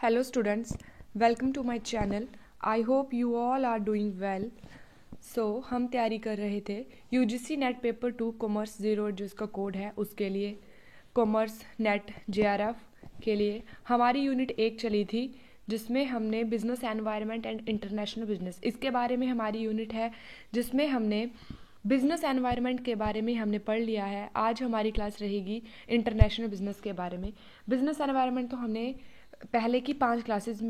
Hello students, welcome to my channel. I hope you all are doing well. हम तैयारी कर रहे थे UGC नेट पेपर 2 कॉमर्स 0 जिसका कोड है उसके लिए कॉमर्स नेट JRF के लिए हमारी यूनिट 1 चली थी जिसमें हमने business environment and international business इसके बारे में हमारी यूनिट है जिसमें हमने बिजनेस एनवायरनमेंट के बारे में हमने पढ़ लिया है। आज हमारी क्लास रहेगी इंटरनेशनल बिजनेस के बारे में। बिजनेस एनवायरनमेंट तो हमने पहले की 4 क्लासेस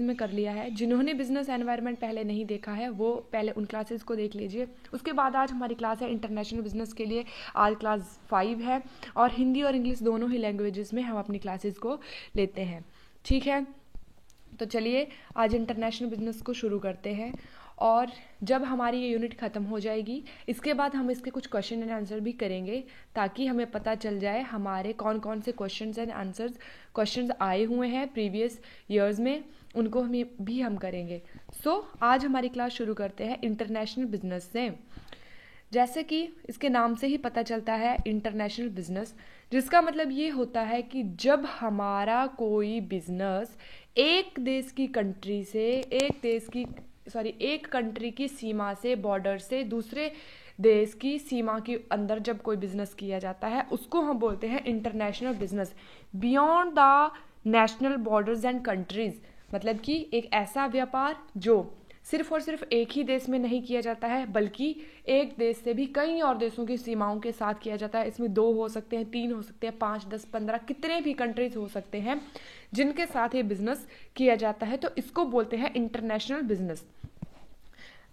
में कर लिया है। जिन्होंने बिजनेस एनवायरनमेंट पहले नहीं देखा है वो पहले उन क्लासेस को देख लीजिए। उसके बाद आज हमारी क्लास है इंटरनेशनल बिजनेस के लिए। आज क्लास 5 है और हिंदी और इंग्लिश दोनों ही लैंग्वेजेस में हम अपनी क्लासेस को लेते हैं। ठीक है, तो चलिए आज इंटरनेशनल बिजनेस को शुरू करते हैं। और जब हमारी ये यूनिट ख़त्म हो जाएगी इसके बाद हम इसके कुछ क्वेश्चन एंड आंसर भी करेंगे ताकि हमें पता चल जाए हमारे कौन कौन से क्वेश्चंस एंड आंसर्स क्वेश्चंस आए हुए हैं प्रीवियस ईयर्स में, उनको हम करेंगे। आज हमारी क्लास शुरू करते हैं इंटरनेशनल बिजनेस से। जैसे कि इसके नाम से ही पता चलता है इंटरनेशनल बिजनेस, जिसका मतलब ये होता है कि जब हमारा कोई बिजनेस एक कंट्री की सीमा से, बॉर्डर से दूसरे देश की सीमा के अंदर जब कोई बिजनेस किया जाता है उसको हम बोलते हैं international business beyond the national borders and countries. मतलब कि एक ऐसा व्यापार जो सिर्फ और सिर्फ एक ही देश में नहीं किया जाता है बल्कि एक देश से भी कई और देशों की सीमाओं के साथ किया जाता है। इसमें 2 हो सकते हैं, 3 हो सकते हैं, 5, 10, 15 कितने भी कंट्रीज हो सकते हैं जिनके साथ ये बिजनेस किया जाता है, तो इसको बोलते हैं international business.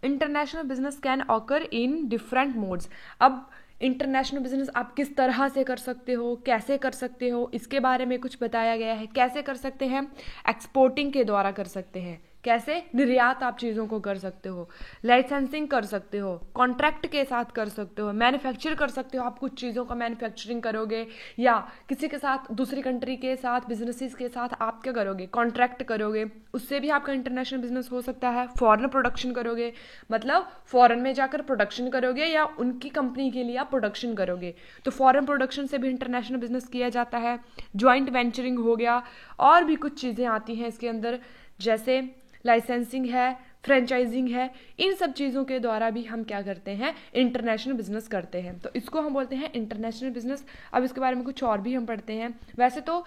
International business can occur in different modes. अब इंटरनेशनल बिजनेस आप किस तरह से कर सकते हो, कैसे कर सकते हो, इसके बारे में कुछ बताया गया है। कैसे कर सकते हैं? एक्सपोर्टिंग के द्वारा कर सकते हैं। कैसे? निर्यात आप चीज़ों को कर सकते हो, लाइसेंसिंग कर सकते हो, कॉन्ट्रैक्ट के साथ कर सकते हो, मैन्युफैक्चर कर सकते हो। आप कुछ चीज़ों का मैन्युफैक्चरिंग करोगे या किसी के साथ, दूसरी कंट्री के साथ, बिजनेसेस के साथ आप क्या करोगे? कॉन्ट्रैक्ट करोगे, उससे भी आपका इंटरनेशनल बिजनेस हो सकता है। फॉरेन प्रोडक्शन करोगे, मतलब फॉरेन में जाकर प्रोडक्शन करोगे या उनकी कंपनी के लिए आप प्रोडक्शन करोगे, तो फॉरेन प्रोडक्शन से भी इंटरनेशनल बिजनेस किया जाता है। ज्वाइंट वेंचरिंग हो गया, और भी कुछ चीज़ें आती हैं इसके अंदर, जैसे लाइसेंसिंग है, फ्रेंचाइजिंग है। इन सब चीज़ों के द्वारा भी हम क्या करते हैं? इंटरनेशनल बिजनेस करते हैं, तो इसको हम बोलते हैं इंटरनेशनल बिजनेस। अब इसके बारे में कुछ और भी हम पढ़ते हैं। वैसे तो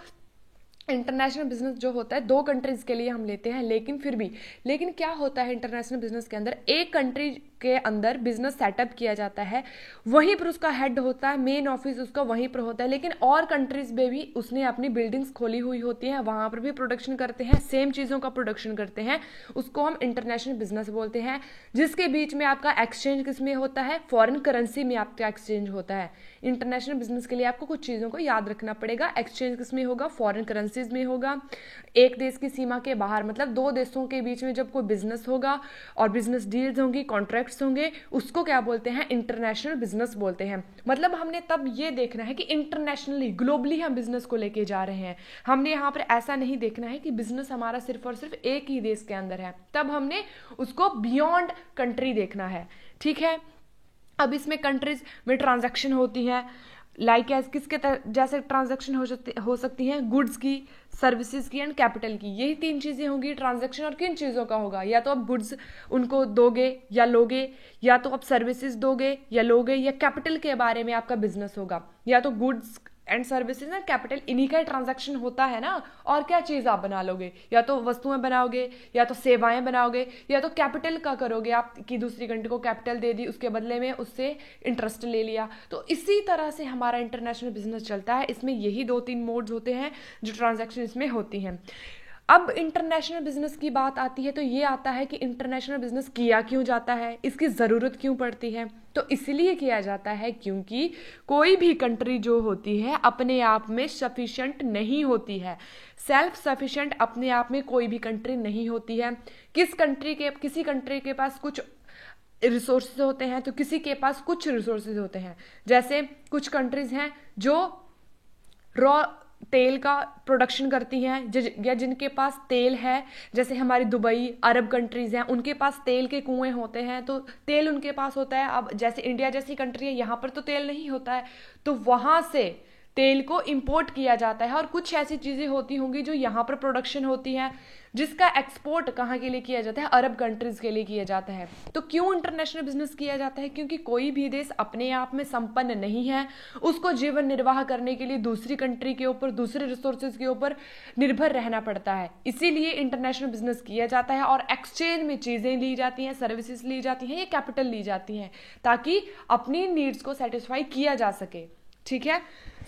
इंटरनेशनल बिजनेस जो होता है 2 कंट्रीज के लिए हम लेते हैं, लेकिन क्या होता है इंटरनेशनल बिजनेस के अंदर, एक कंट्री के अंदर बिजनेस सेटअप किया जाता है, वहीं पर उसका हेड होता है, मेन ऑफिस उसका वहीं पर होता है, लेकिन और कंट्रीज में भी उसने अपनी बिल्डिंग्स खोली हुई होती हैं, वहां पर भी प्रोडक्शन करते हैं, सेम चीज़ों का प्रोडक्शन करते हैं, उसको हम इंटरनेशनल बिजनेस बोलते हैं। जिसके बीच में आपका एक्सचेंज किस में होता है? फॉरेन करेंसी में आपका एक्सचेंज होता है। इंटरनेशनल बिजनेस के लिए आपको कुछ चीज़ों को याद रखना पड़ेगा। एक्सचेंज किस में होगा? फॉरेन करेंसीज में होगा। एक देश की सीमा के बाहर, मतलब 2 देशों के बीच में जब कोई बिजनेस होगा और बिजनेस डील्स होंगी, कॉन्ट्रैक्ट्स होंगे, उसको क्या बोलते हैं? इंटरनेशनल बिजनेस बोलते हैं। मतलब हमने तब ये देखना है कि इंटरनेशनली, ग्लोबली हम बिजनेस को लेके जा रहे हैं। हमने यहाँ पर ऐसा नहीं देखना है कि बिजनेस हमारा सिर्फ और सिर्फ एक ही देश के अंदर है, तब हमने उसको बियॉन्ड कंट्री देखना है। ठीक है, अब इसमें कंट्रीज में ट्रांजैक्शन होती हैं, लाइक एज किसके जैसे ट्रांजैक्शन हो सकती हैं? गुड्स की, सर्विसेज की एंड कैपिटल की। यही 3 चीज़ें होंगी ट्रांजैक्शन। और किन चीज़ों का होगा? या तो आप गुड्स उनको दोगे या लोगे, या तो आप सर्विसेज दोगे या लोगे, या कैपिटल के बारे में आपका बिजनेस होगा। या तो goods and services and capital, इन्हीं का ट्रांजैक्शन होता है ना। और क्या चीज़ आप बना लोगे? या तो वस्तुएं बनाओगे, या तो सेवाएं बनाओगे, या तो कैपिटल का करोगे, आप कि दूसरी कंट्री को कैपिटल दे दी, उसके बदले में उससे इंटरेस्ट ले लिया। तो इसी तरह से हमारा इंटरनेशनल बिजनेस चलता है। इसमें यही 2-3 मोड्स होते हैं जो ट्रांजैक्शन इसमें होती हैं। अब इंटरनेशनल बिजनेस की बात आती है तो ये आता है कि इंटरनेशनल बिजनेस किया क्यों जाता है, इसकी ज़रूरत क्यों पड़ती है। तो इसलिए किया जाता है क्योंकि कोई भी कंट्री जो होती है अपने आप में सफिशिएंट नहीं होती है। सेल्फ सफिशिएंट अपने आप में कोई भी कंट्री नहीं होती है। किसी कंट्री के पास कुछ रिसोर्सेज होते हैं तो किसी के पास कुछ रिसोर्सेज होते हैं। जैसे कुछ कंट्रीज हैं जो रॉ तेल का प्रोडक्शन करती हैं, या जिनके पास तेल है, जैसे हमारी दुबई, अरब कंट्रीज हैं, उनके पास तेल के कुएं होते हैं, तो तेल उनके पास होता है। अब जैसे इंडिया जैसी कंट्री है, यहाँ पर तो तेल नहीं होता है, तो वहां से तेल को इंपोर्ट किया जाता है और कुछ ऐसी चीज़ें होती होंगी जो यहाँ पर प्रोडक्शन होती हैं, जिसका एक्सपोर्ट कहाँ के लिए किया जाता है, अरब कंट्रीज़ के लिए किया जाता है। तो क्यों इंटरनेशनल बिजनेस किया जाता है? क्योंकि कोई भी देश अपने आप में संपन्न नहीं है, उसको जीवन निर्वाह करने के लिए दूसरी कंट्री के ऊपर, दूसरे रिसोर्सेज के ऊपर निर्भर रहना पड़ता है। इसीलिए इंटरनेशनल बिजनेस किया जाता है और एक्सचेंज में चीज़ें ली जाती हैं, सर्विसेज ली जाती हैं या कैपिटल ली जाती हैं, ताकि अपनी नीड्स को सेटिस्फाई किया जा सके। ठीक है,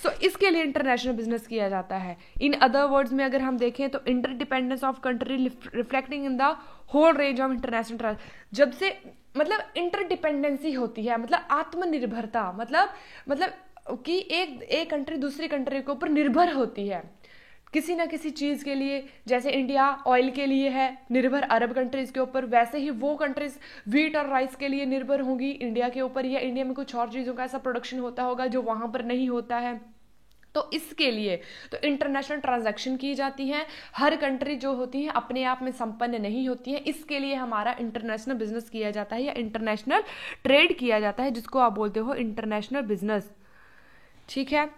सो इसके लिए इंटरनेशनल बिजनेस किया जाता है। इन अदर वर्ड्स में अगर हम देखें तो interdependence of country reflecting in the whole range of international, जब से मतलब इंटरडिपेंडेंसी होती है, मतलब आत्मनिर्भरता, मतलब कि एक कंट्री दूसरी कंट्री के ऊपर निर्भर होती है किसी ना किसी चीज़ के लिए। जैसे इंडिया ऑयल के लिए है निर्भर अरब कंट्रीज़ के ऊपर, वैसे ही वो कंट्रीज़ व्हीट और राइस के लिए निर्भर होंगी इंडिया के ऊपर, या इंडिया में कुछ और चीज़ों का ऐसा प्रोडक्शन होता होगा जो वहाँ पर नहीं होता है। तो इसके लिए तो इंटरनेशनल ट्रांजैक्शन की जाती हैं। हर कंट्री जो होती है अपने आप में संपन्न नहीं होती है, इसके लिए हमारा इंटरनेशनल बिजनेस किया जाता है या इंटरनेशनल ट्रेड किया जाता है, जिसको आप बोलते हो इंटरनेशनल बिजनेस। ठीक है,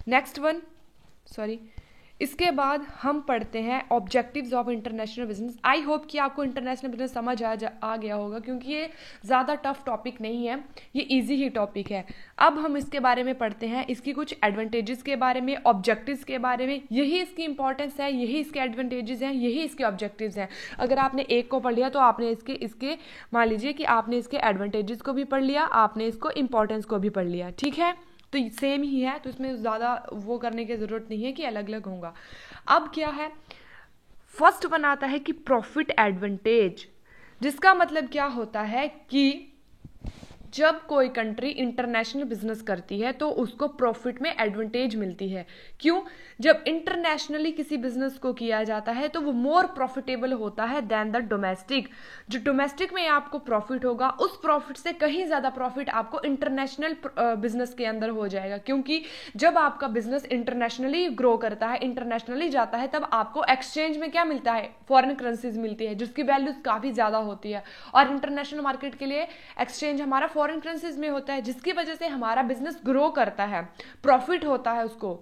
नेक्स्ट वन, इसके बाद हम पढ़ते हैं objectives of international business. I hope कि आपको इंटरनेशनल बिजनेस समझ आ गया होगा, क्योंकि ये ज़्यादा टफ टॉपिक नहीं है, ये इजी ही टॉपिक है। अब हम इसके बारे में पढ़ते हैं, इसकी कुछ एडवांटेजेस के बारे में, ऑब्जेक्टिव्स के बारे में। यही इसकी इंपॉर्टेंस है, यही इसके एडवांटेजेस हैं, यही इसके ऑब्जेक्टिव्स हैं। अगर आपने एक को पढ़ लिया तो आपने इसके मान लीजिए कि आपने इसके एडवांटेजेस को भी पढ़ लिया, आपने इसको इंपॉर्टेंस को भी पढ़ लिया। ठीक है, तो सेम ही है, तो इसमें ज़्यादा वो करने की ज़रूरत नहीं है कि अलग अलग होगा। अब क्या है, फर्स्ट वन आता है कि प्रॉफिट एडवांटेज, जिसका मतलब क्या होता है कि जब कोई कंट्री इंटरनेशनल बिजनेस करती है तो उसको प्रॉफिट में एडवांटेज मिलती है। क्यों? जब इंटरनेशनली किसी बिजनेस को किया जाता है तो वो मोर प्रॉफिटेबल होता है देन द डोमेस्टिक। जो डोमेस्टिक में आपको प्रॉफिट होगा, उस प्रॉफिट से कहीं ज़्यादा प्रॉफिट आपको इंटरनेशनल बिजनेस के अंदर हो जाएगा, क्योंकि जब आपका बिजनेस इंटरनेशनली ग्रो करता है, इंटरनेशनली जाता है, तब आपको एक्सचेंज में क्या मिलता है, फॉरेन करेंसीज मिलती है, जिसकी वैल्यूज काफ़ी ज़्यादा होती है। और इंटरनेशनल मार्केट के लिए एक्सचेंज हमारा फॉरेन करेंसीज में होता है, जिसकी वजह से हमारा बिजनेस ग्रो करता है, प्रॉफिट होता है उसको।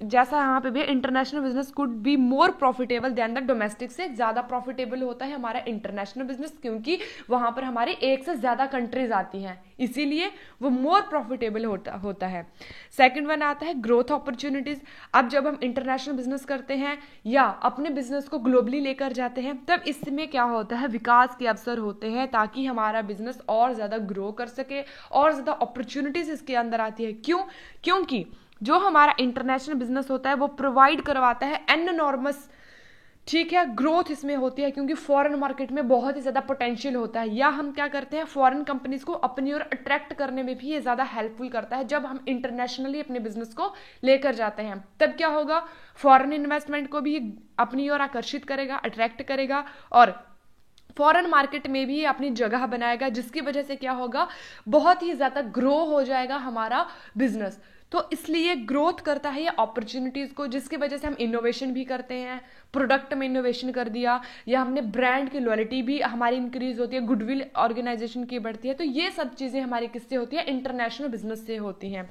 जैसा यहाँ पे भी international business could be more profitable than the domestic, से ज़्यादा प्रॉफिटेबल होता है हमारा इंटरनेशनल बिजनेस, क्योंकि वहाँ पर हमारी एक से ज़्यादा कंट्रीज आती हैं, इसीलिए वो मोर प्रॉफिटेबल होता है। सेकंड वन आता है ग्रोथ अपॉर्चुनिटीज। अब जब हम इंटरनेशनल बिजनेस करते हैं या अपने बिजनेस को ग्लोबली लेकर जाते हैं, तब इसमें क्या होता है, विकास के अवसर होते हैं, ताकि हमारा बिजनेस और ज़्यादा ग्रो कर सके, और ज़्यादा अपॉर्चुनिटीज इसके अंदर आती है। क्यों? क्योंकि जो हमारा इंटरनेशनल बिजनेस होता है वो प्रोवाइड करवाता है एनॉर्मस, ठीक है, ग्रोथ इसमें होती है, क्योंकि फॉरेन मार्केट में बहुत ही ज़्यादा पोटेंशियल होता है। या हम क्या करते हैं, फॉरेन कंपनीज को अपनी ओर अट्रैक्ट करने में भी ये ज़्यादा हेल्पफुल करता है। जब हम इंटरनेशनली अपने बिजनेस को लेकर जाते हैं, तब क्या होगा, फॉरेन इन्वेस्टमेंट को भी अपनी ओर आकर्षित करेगा, अट्रैक्ट करेगा, और फॉरेन मार्केट में भी अपनी जगह बनाएगा, जिसकी वजह से क्या होगा, बहुत ही ज़्यादा ग्रो हो जाएगा हमारा बिजनेस। तो इसलिए ग्रोथ करता है ये अपॉर्चुनिटीज़ को, जिसकी वजह से हम इनोवेशन भी करते हैं, प्रोडक्ट में इनोवेशन कर दिया, या हमने ब्रांड की लॉयल्टी भी हमारी इंक्रीज होती है, गुडविल ऑर्गेनाइजेशन की बढ़ती है। तो ये सब चीज़ें हमारी किससे होती है, इंटरनेशनल बिजनेस से होती हैं।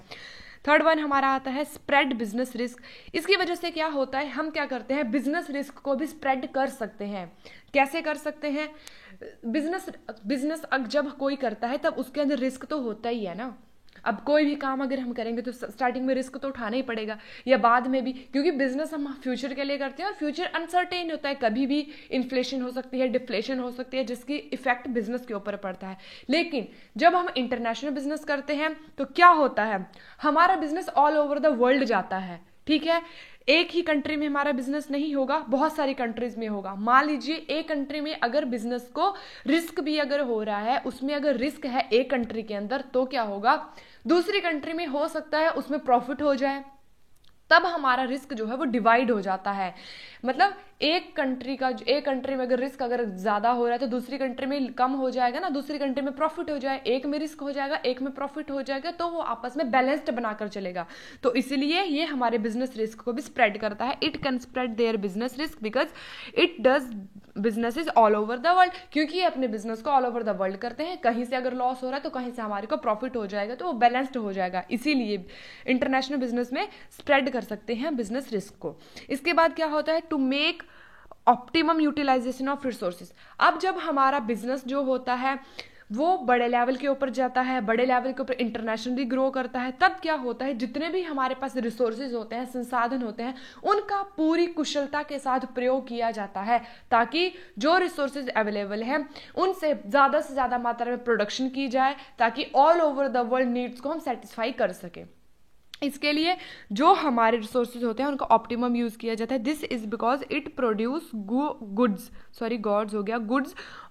थर्ड वन हमारा आता है स्प्रेड बिजनेस रिस्क। इसकी वजह से क्या होता है, हम क्या करते हैं, बिजनेस रिस्क को भी स्प्रेड कर सकते हैं। कैसे कर सकते हैं, बिजनेस जब कोई करता है तब उसके अंदर रिस्क तो होता ही है ना। अब कोई भी काम अगर हम करेंगे तो स्टार्टिंग में रिस्क तो उठाना ही पड़ेगा, या बाद में भी, क्योंकि बिजनेस हम फ्यूचर के लिए करते हैं और फ्यूचर अनसर्टेन होता है, कभी भी इन्फ्लेशन हो सकती है, डिफ्लेशन हो सकती है, जिसकी इफेक्ट बिजनेस के ऊपर पड़ता है। लेकिन जब हम इंटरनेशनल बिजनेस करते हैं तो क्या होता है, हमारा business all over the world जाता है। ठीक है, एक ही कंट्री में हमारा बिजनेस नहीं होगा, बहुत सारी कंट्रीज में होगा। मान लीजिए एक कंट्री में अगर बिजनेस को रिस्क भी अगर हो रहा है, उसमें अगर रिस्क है एक कंट्री के अंदर, तो क्या होगा, दूसरी कंट्री में हो सकता है उसमें प्रॉफिट हो जाए, तब हमारा रिस्क जो है वो डिवाइड हो जाता है। मतलब एक कंट्री में अगर रिस्क अगर ज्यादा हो रहा है तो दूसरी कंट्री में कम हो जाएगा ना, दूसरी कंट्री में प्रॉफिट हो जाए, एक में रिस्क हो जाएगा एक में प्रॉफिट हो जाएगा, तो वो आपस में बैलेंस्ड बनाकर चलेगा। तो इसलिए ये हमारे बिजनेस रिस्क को भी स्प्रेड करता है। It can spread their business risk because it does businesses all over the world, क्योंकि ये अपने बिजनेस को ऑल ओवर द वर्ल्ड करते हैं। कहीं से अगर लॉस हो रहा है तो कहीं से हमारे को प्रॉफिट हो जाएगा, तो वो बैलेंस्ड हो जाएगा। इसीलिए इंटरनेशनल बिजनेस में स्प्रेड कर सकते हैं बिजनेस रिस्क को। इसके बाद क्या होता है, to make optimum utilisation of resources. अब जब हमारा बिजनेस जो होता है वो बड़े लेवल के ऊपर जाता है, बड़े लेवल के ऊपर इंटरनेशनली ग्रो करता है, तब क्या होता है, जितने भी हमारे पास रिसोर्सेज होते हैं, संसाधन होते हैं, उनका पूरी कुशलता के साथ प्रयोग किया जाता है, ताकि जो रिसोर्सेज अवेलेबल हैं उनसे से ज्यादा मात्रा में प्रोडक्शन की जाए, ताकि all over the world needs को हम सेटिस्फाई कर सके। इसके लिए जो हमारे रिसोर्सेज होते हैं उनका ऑप्टिमम यूज किया जाता है। This is because it produce goods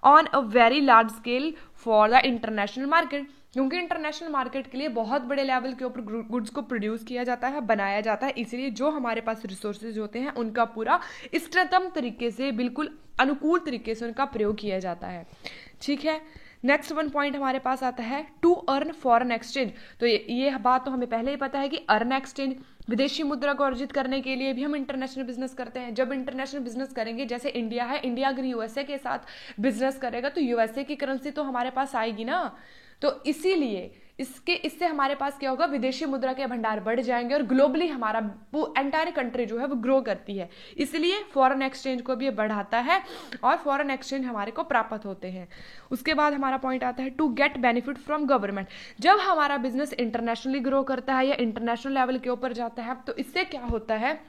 on a very large scale for the international market, क्योंकि इंटरनेशनल मार्केट के लिए बहुत बड़े लेवल के ऊपर गुड्स को प्रोड्यूस किया जाता है, बनाया जाता है। इसलिए जो हमारे पास रिसोर्सेज होते हैं उनका पूरा इष्टतम तरीके से, बिल्कुल अनुकूल तरीके से उनका प्रयोग किया जाता है। ठीक है, नेक्स्ट वन पॉइंट हमारे पास आता है टू अर्न फॉरेन एक्सचेंज। तो ये बात तो हमें पहले ही पता है कि अर्न एक्सचेंज, विदेशी मुद्रा को अर्जित करने के लिए भी हम इंटरनेशनल बिजनेस करते हैं। जब इंटरनेशनल बिजनेस करेंगे, जैसे इंडिया है, इंडिया अगर यूएसए के साथ बिजनेस करेगा तो यूएसए की करेंसी तो हमारे पास आएगी ना। तो इसीलिए इससे हमारे पास क्या होगा, विदेशी मुद्रा के भंडार बढ़ जाएंगे और ग्लोबली हमारा एंटायर कंट्री जो है वो ग्रो करती है। इसलिए फॉरेन एक्सचेंज को भी ये बढ़ाता है और फॉरेन एक्सचेंज हमारे को प्राप्त होते हैं। उसके बाद हमारा पॉइंट आता है to get benefit from government. जब हमारा बिजनेस इंटरनेशनली ग्रो करता है या इंटरनेशनल लेवल के ऊपर जाता है तो इससे क्या होता है,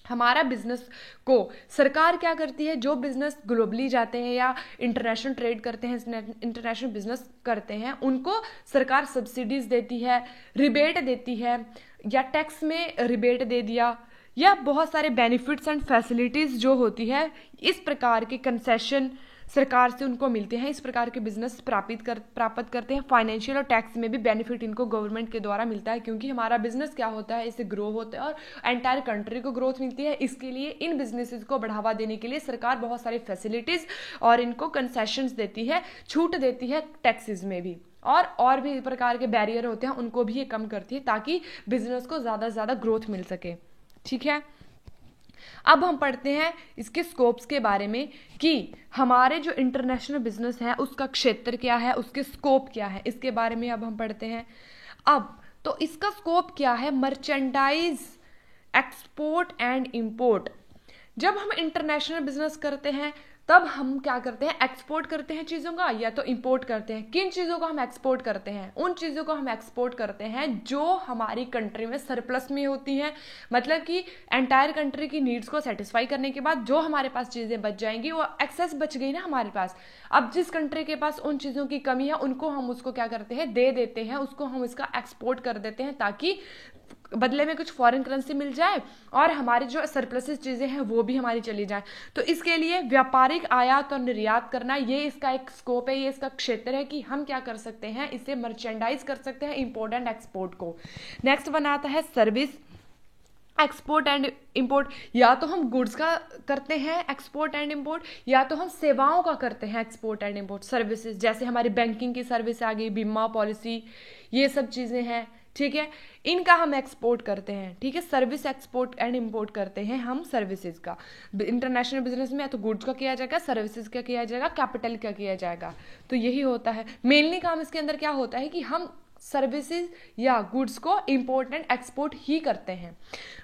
हमारा बिजनेस को सरकार क्या करती है, जो बिजनेस ग्लोबली जाते हैं या इंटरनेशनल ट्रेड करते हैं, इंटरनेशनल बिजनेस करते हैं, उनको सरकार सब्सिडीज देती है, रिबेट देती है, या टैक्स में रिबेट दे दिया, या बहुत सारे बेनिफिट्स एंड फैसिलिटीज जो होती है, इस प्रकार के कंसेशन सरकार से उनको मिलते हैं। इस प्रकार के बिजनेस प्राप्त करते हैं। फाइनेंशियल और टैक्स में भी बेनिफिट इनको गवर्नमेंट के द्वारा मिलता है, क्योंकि हमारा बिजनेस क्या होता है, इससे ग्रो होता है और एंटायर कंट्री को ग्रोथ मिलती है। इसके लिए इन बिजनेसेस को बढ़ावा देने के लिए सरकार बहुत सारी फैसिलिटीज और इनको कंसेशंस देती है, छूट देती है टैक्सेस में भी, और भी प्रकार के बैरियर होते हैं उनको भी ये कम करती है, ताकि बिजनेस को ज्यादा से ज्यादा ग्रोथ मिल सके। ठीक है, अब हम पढ़ते हैं इसके स्कोप्स के बारे में कि हमारे जो इंटरनेशनल बिजनेस है उसका क्षेत्र क्या है, उसके स्कोप क्या है, इसके बारे में अब हम पढ़ते हैं। अब तो इसका स्कोप क्या है, मर्चेंडाइज, एक्सपोर्ट एंड इंपोर्ट। जब हम इंटरनेशनल बिजनेस करते हैं तब हम क्या करते हैं, एक्सपोर्ट करते हैं चीज़ों का, या तो इंपोर्ट करते हैं। किन चीज़ों को हम एक्सपोर्ट करते हैं, उन चीज़ों को हम एक्सपोर्ट करते हैं जो हमारी कंट्री में सरप्लस में होती हैं, मतलब कि एंटायर कंट्री की नीड्स को सेटिस्फाई करने के बाद जो हमारे पास चीज़ें बच जाएंगी, वो एक्सेस बच गई ना हमारे पास। अब जिस कंट्री के पास उन चीज़ों की कमी है उनको हम उसको क्या करते हैं, दे देते हैं, उसको हम इसका एक्सपोर्ट कर देते हैं, ताकि बदले में कुछ फॉरेन करेंसी मिल जाए और हमारी जो सरप्लसेस चीजें हैं वो भी हमारी चली जाए। तो इसके लिए व्यापारिक आयात और निर्यात करना, ये इसका एक स्कोप है, ये इसका क्षेत्र है कि हम क्या कर सकते हैं, इसे मर्चेंडाइज कर सकते हैं, इंपोर्ट एंड एक्सपोर्ट को। नेक्स्ट वन आता है सर्विस, एक्सपोर्ट एंड इंपोर्ट। या तो हम गुड्स का करते हैं एक्सपोर्ट एंड इंपोर्ट, या तो हम सेवाओं का करते हैं एक्सपोर्ट एंड इंपोर्ट। सर्विसेज जैसे हमारी बैंकिंग की सर्विस आ गई, बीमा पॉलिसी, ये सब चीजें हैं, ठीक है, इनका हम एक्सपोर्ट करते हैं। ठीक है, सर्विस एक्सपोर्ट एंड इंपोर्ट करते हैं हम सर्विसेज का। इंटरनेशनल बिजनेस में या तो गुड्स का किया जाएगा, सर्विसेज का किया जाएगा, कैपिटल का किया जाएगा। तो यही होता है मेनली काम। इसके अंदर क्या होता है कि हम सर्विसेज या गुड्स को इंपोर्ट एंड एक्सपोर्ट ही करते हैं।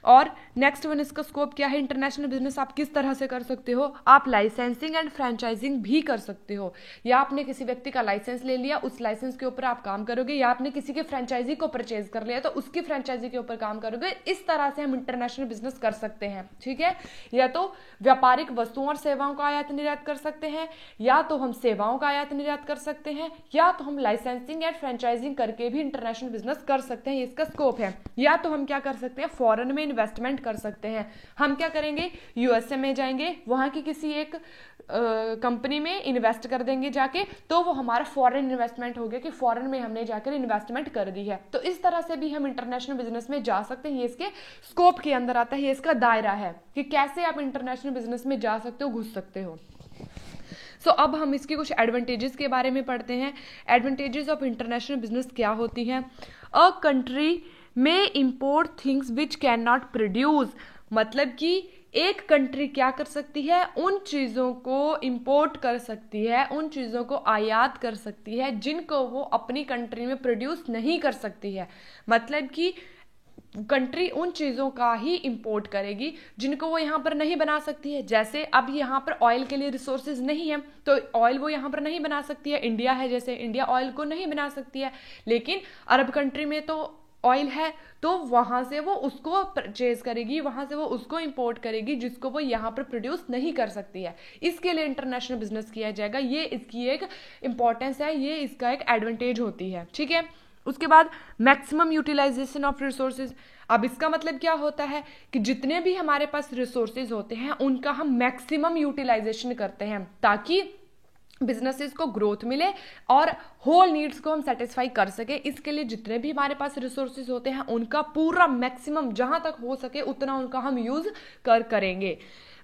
और नेक्स्ट वन, इसका स्कोप क्या है, इंटरनेशनल बिजनेस आप किस तरह से कर सकते हो, आप लाइसेंसिंग एंड फ्रेंचाइजिंग भी कर सकते हो। या आपने किसी व्यक्ति का लाइसेंस ले लिया, उस लाइसेंस के ऊपर आप काम करोगे, या आपने किसी के फ्रेंचाइजी को परचेज कर लिया तो उसकी फ्रेंचाइजी के ऊपर काम करोगे। इस तरह से हम इंटरनेशनल बिजनेस कर सकते हैं। ठीक है, या तो व्यापारिक वस्तुओं और सेवाओं का आयात निर्यात कर सकते हैं, या तो हम सेवाओं का आयात निर्यात कर सकते हैं, या तो हम लाइसेंसिंग एंड फ्रेंचाइजिंग करके करके भी इंटरनेशनल बिजनेस कर सकते हैं, ये इसका स्कोप है। या तो हम क्या कर सकते हैं, फॉरेन में इन्वेस्टमेंट कर सकते हैं। हम क्या करेंगे, यूएसए में जाएंगे, वहां की किसी एक कंपनी में इन्वेस्ट कर देंगे जाके, तो वो हमारा फॉरेन इन्वेस्टमेंट हो गया कि फॉरेन में हमने जाकर इन्वेस्टमेंट कर दी है। तो इस तरह से भी हम इंटरनेशनल बिजनेस में जा सकते हैं, ये इसके स्कोप के अंदर आता है, ये इसका दायरा है कि कैसे आप इंटरनेशनल बिजनेस में जा सकते हो, घुस सकते हो। सो अब हम इसके कुछ एडवांटेजेस के बारे में पढ़ते हैं। एडवांटेजेस ऑफ इंटरनेशनल बिजनेस क्या होती हैं। अ कंट्री में import things which can not produce, मतलब कि एक कंट्री क्या कर सकती है, उन चीज़ों को इंपोर्ट कर सकती है, उन चीज़ों को आयात कर सकती है जिनको वो अपनी कंट्री में प्रोड्यूस नहीं कर सकती है। मतलब कि कंट्री उन चीज़ों का ही इंपोर्ट करेगी जिनको वो यहाँ पर नहीं बना सकती है। जैसे अब यहाँ पर ऑयल के लिए रिसोर्सेज नहीं है, तो ऑयल वो यहाँ पर नहीं बना सकती है। इंडिया है, जैसे इंडिया ऑयल को नहीं बना सकती है, लेकिन अरब कंट्री में तो ऑयल है, तो वहां से वो उसको परचेज करेगी, वहां से वो उसको इंपोर्ट करेगी जिसको वो यहाँ पर प्रोड्यूस नहीं कर सकती है। इसके लिए इंटरनेशनल बिजनेस किया जाएगा, ये इसकी एक इंपॉर्टेंस है, ये इसका एक एडवांटेज होती है। ठीक है, उसके बाद मैक्सिमम यूटिलाइजेशन ऑफ रिसोर्सेज। अब इसका मतलब क्या होता है कि जितने भी हमारे पास रिसोर्सेज होते हैं उनका हम मैक्सिमम यूटिलाइजेशन करते हैं ताकि बिजनेसेस को ग्रोथ मिले और होल नीड्स को हम सेटिस्फाई कर सके। इसके लिए जितने भी हमारे पास रिसोर्सेज होते हैं उनका पूरा मैक्सिमम जहां तक हो सके उतना उनका हम यूज करेंगे।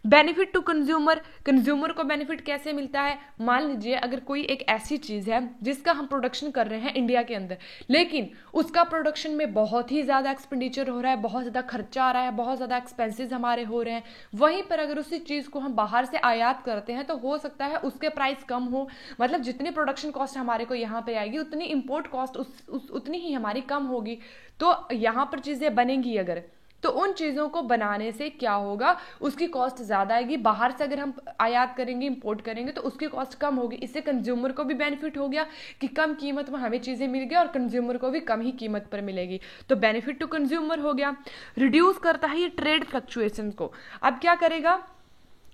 बेनिफिट टू कंज्यूमर, कंज्यूमर को बेनिफिट कैसे मिलता है। मान लीजिए अगर कोई एक ऐसी चीज है जिसका हम प्रोडक्शन कर रहे हैं इंडिया के अंदर, लेकिन उसका प्रोडक्शन में बहुत ही ज्यादा एक्सपेंडिचर हो रहा है, बहुत ज्यादा खर्चा आ रहा है, बहुत ज्यादा एक्सपेंसेस हमारे हो रहे हैं, वहीं पर अगर उसी चीज को हम बाहर से आयात करते हैं तो हो सकता है उसके प्राइस कम हो, मतलब जितनी प्रोडक्शन कॉस्ट हमारे को यहाँ पे आएगी उतनी इंपोर्ट कॉस्ट उतनी ही हमारी कम होगी। तो यहाँ पर चीजें बनेंगी अगर, तो उन चीज़ों को बनाने से क्या होगा, उसकी कॉस्ट ज़्यादा आएगी। बाहर से अगर हम आयात करेंगे, इंपोर्ट करेंगे, तो उसकी कॉस्ट कम होगी। इससे कंज्यूमर को भी बेनिफिट हो गया कि कम कीमत में हमें चीज़ें मिल गई और कंज्यूमर को भी कम ही कीमत पर मिलेगी, तो बेनिफिट टू कंज्यूमर हो गया। रिड्यूस करता है ये ट्रेड फ्लक्चुएशन को। अब क्या करेगा,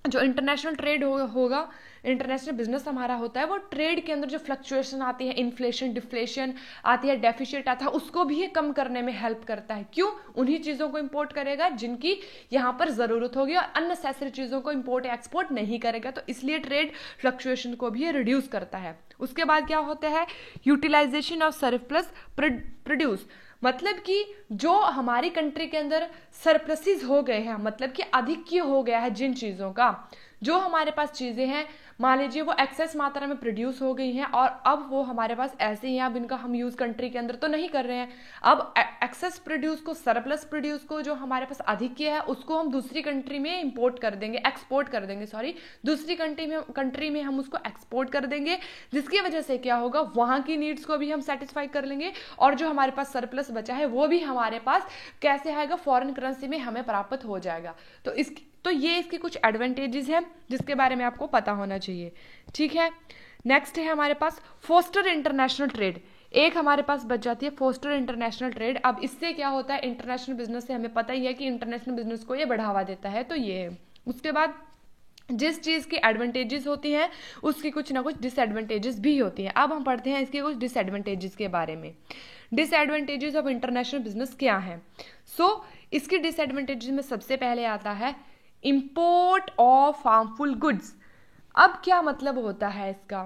जो इंटरनेशनल ट्रेड होगा, इंटरनेशनल बिजनेस हमारा होता है, वो ट्रेड के अंदर जो फ्लक्चुएशन आती है, इन्फ्लेशन डिफ्लेशन आती है, डेफिसिट आता है, उसको भी ये कम करने में हेल्प करता है। क्यों, उन्हीं चीज़ों को इंपोर्ट करेगा जिनकी यहाँ पर ज़रूरत होगी और अननेसेसरी चीज़ों को इंपोर्ट एक्सपोर्ट नहीं करेगा, तो इसलिए ट्रेड फ्लक्चुएशन को भी ये रिड्यूस करता है। उसके बाद क्या होता है, यूटिलाइजेशन ऑफ सरप्लस प्रोड्यूस, मतलब कि जो हमारी कंट्री के अंदर सरप्लसेस हो गए हैं, मतलब कि अधिक्य हो गया है जिन चीज़ों का, जो हमारे पास चीज़ें हैं, मान लीजिए वो एक्सेस मात्रा में प्रोड्यूस हो गई हैं और अब वो हमारे पास ऐसे ही हैं, अब इनका हम यूज़ कंट्री के अंदर तो नहीं कर रहे हैं। अब एक्सेस प्रोड्यूस को, सरप्लस प्रोड्यूस को, जो हमारे पास अधिक्य है, उसको हम दूसरी कंट्री में इंपोर्ट कर देंगे, एक्सपोर्ट कर देंगे, सॉरी, दूसरी कंट्री में हम उसको एक्सपोर्ट कर देंगे, जिसकी वजह से क्या होगा, वहाँ की नीड्स को भी हम सेटिस्फाई कर लेंगे और जो हमारे पास सरप्लस बचा है वो भी हमारे पास कैसे आएगा, फॉरेन करेंसी में हमें प्राप्त हो जाएगा। तो ये इसके कुछ एडवांटेजेस हैं जिसके बारे में आपको पता होना चाहिए। ठीक है, नेक्स्ट है हमारे पास फोस्टर इंटरनेशनल ट्रेड। एक हमारे पास बच जाती है फोस्टर इंटरनेशनल ट्रेड। अब इससे क्या होता है, इंटरनेशनल बिजनेस से हमें पता ही है कि इंटरनेशनल बिजनेस को ये बढ़ावा देता है, तो ये है। उसके बाद जिस चीज़ की एडवांटेजेस होती हैं उसकी कुछ ना कुछ डिसएडवांटेजेस भी होती हैं। अब हम पढ़ते हैं इसके कुछ डिसएडवांटेजेस के बारे में। डिसएडवांटेजेस ऑफ इंटरनेशनल बिजनेस क्या है। इसकी डिसएडवांटेजेस में सबसे पहले आता है इंपोर्ट ऑफ हार्मफुल गुड्स। अब क्या मतलब होता है इसका,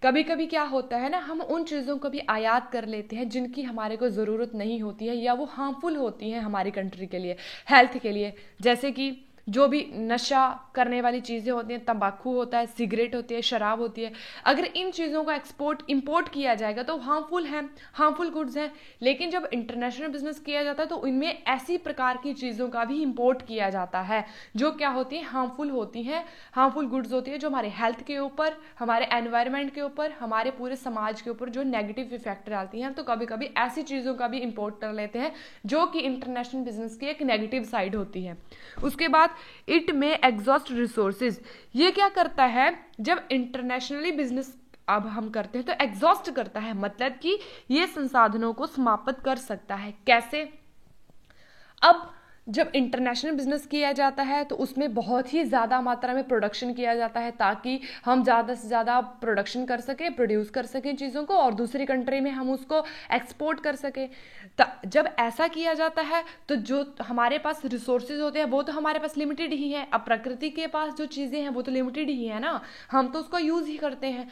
कभी कभी क्या होता है ना, हम उन चीज़ों को भी आयात कर लेते हैं जिनकी हमारे को ज़रूरत नहीं होती है या वो हार्मफुल होती हैं हमारी कंट्री के लिए, हेल्थ के लिए। जैसे कि जो भी नशा करने वाली चीज़ें होती हैं, तंबाकू होता है, सिगरेट होती है, शराब होती है, अगर इन चीज़ों को इंपोर्ट किया जाएगा तो हार्मफुल हैं, हार्मफुल गुड्स हैं। लेकिन जब इंटरनेशनल बिजनेस किया जाता है तो इनमें ऐसी प्रकार की चीज़ों का भी इंपोर्ट किया जाता है जो क्या होती हैं, हार्मफुल होती हैं, हार्मफुल गुड्स होती है, जो हमारे हेल्थ के ऊपर, हमारे एनवायरनमेंट के ऊपर, हमारे पूरे समाज के ऊपर जो नेगेटिव इफेक्ट डालती हैं। तो कभी कभी ऐसी चीज़ों का भी इंपोर्ट कर लेते हैं जो कि इंटरनेशनल बिजनेस की एक नेगेटिव साइड होती है। उसके बाद इट में एग्जॉस्ट रिसोर्सेज, ये क्या करता है, जब इंटरनेशनली बिजनेस अब हम करते हैं तो एग्जॉस्ट करता है, मतलब कि ये संसाधनों को समाप्त कर सकता है। कैसे, अब जब इंटरनेशनल बिजनेस किया जाता है तो उसमें बहुत ही ज़्यादा मात्रा में प्रोडक्शन किया जाता है ताकि हम ज़्यादा से ज़्यादा प्रोडक्शन कर सकें, प्रोड्यूस कर सकें चीज़ों को और दूसरी कंट्री में हम उसको एक्सपोर्ट कर सकें। जब ऐसा किया जाता है तो जो हमारे पास रिसोर्सेज होते हैं वो तो हमारे पास लिमिटेड ही हैं। अब प्रकृति के पास जो चीज़ें हैं वो तो लिमिटेड ही है ना, हम तो उसका यूज़ ही करते हैं।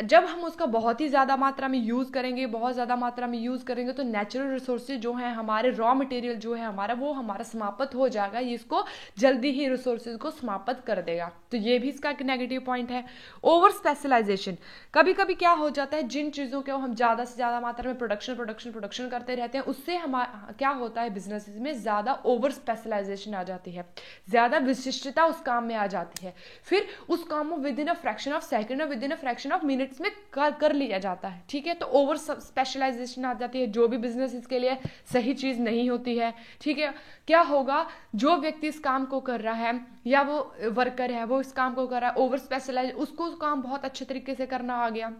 जब हम उसका बहुत ही ज़्यादा मात्रा में यूज़ करेंगे, बहुत ज़्यादा मात्रा में यूज़ करेंगे तो नेचुरल रिसोर्सेज जो हैं हमारे, रॉ मटेरियल जो है हमारा, वो हमारा समाप्त हो जाएगा। ये इसको जल्दी ही रिसोर्सेज को समाप्त कर देगा। तो ये भी इसका एक नेगेटिव पॉइंट है। ओवर स्पेशलाइजेशन, कभी कभी क्या हो जाता है, जिन चीज़ों को हम ज़्यादा से ज़्यादा मात्रा में प्रोडक्शन करते रहते हैं उससे हमारा क्या होता है, बिजनेस में ज़्यादा ओवर स्पेशलाइजेशन आ जाती है, ज़्यादा विशिष्टता उस काम में आ जाती है। फिर उस काम को within a fraction of second और within a fraction of minute में कर लिया जाता है। ठीक है, तो ओवर स्पेशलाइजेशन आ जाती है जो भी बिजनेस इसके लिए सही चीज नहीं होती है। ठीक है, क्या होगा, जो व्यक्ति इस काम को कर रहा है या वो वर्कर है वो इस काम को कर रहा है, ओवर स्पेशलाइज, उसको काम बहुत अच्छे तरीके से करना आ गया।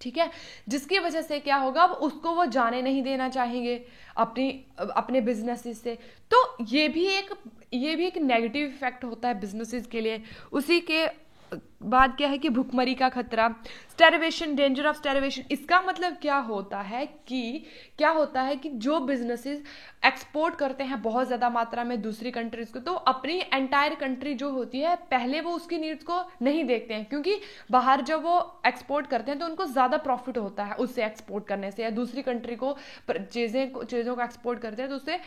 ठीक है, जिसकी वजह से क्या होगा, उसको वो जाने नहीं देना चाहेंगे अपने बिजनेसेस से। तो ये भी एक नेगेटिव इफेक्ट होता है बिजनेसेस के लिए। उसी के बाद क्या है कि भुखमरी का खतरा, स्टैरवेशन, डेंजर ऑफ स्टैरवेशन। इसका मतलब क्या होता है कि जो बिजनेसेस एक्सपोर्ट करते हैं बहुत ज़्यादा मात्रा में दूसरी कंट्रीज को, तो अपनी एंटायर कंट्री जो होती है पहले वो उसकी नीड्स को नहीं देखते हैं, क्योंकि बाहर जब वो एक्सपोर्ट करते हैं तो उनको ज़्यादा प्रॉफिट होता है उससे एक्सपोर्ट करने से, या दूसरी कंट्री को चीज़ों को एक्सपोर्ट करते हैं तो उससे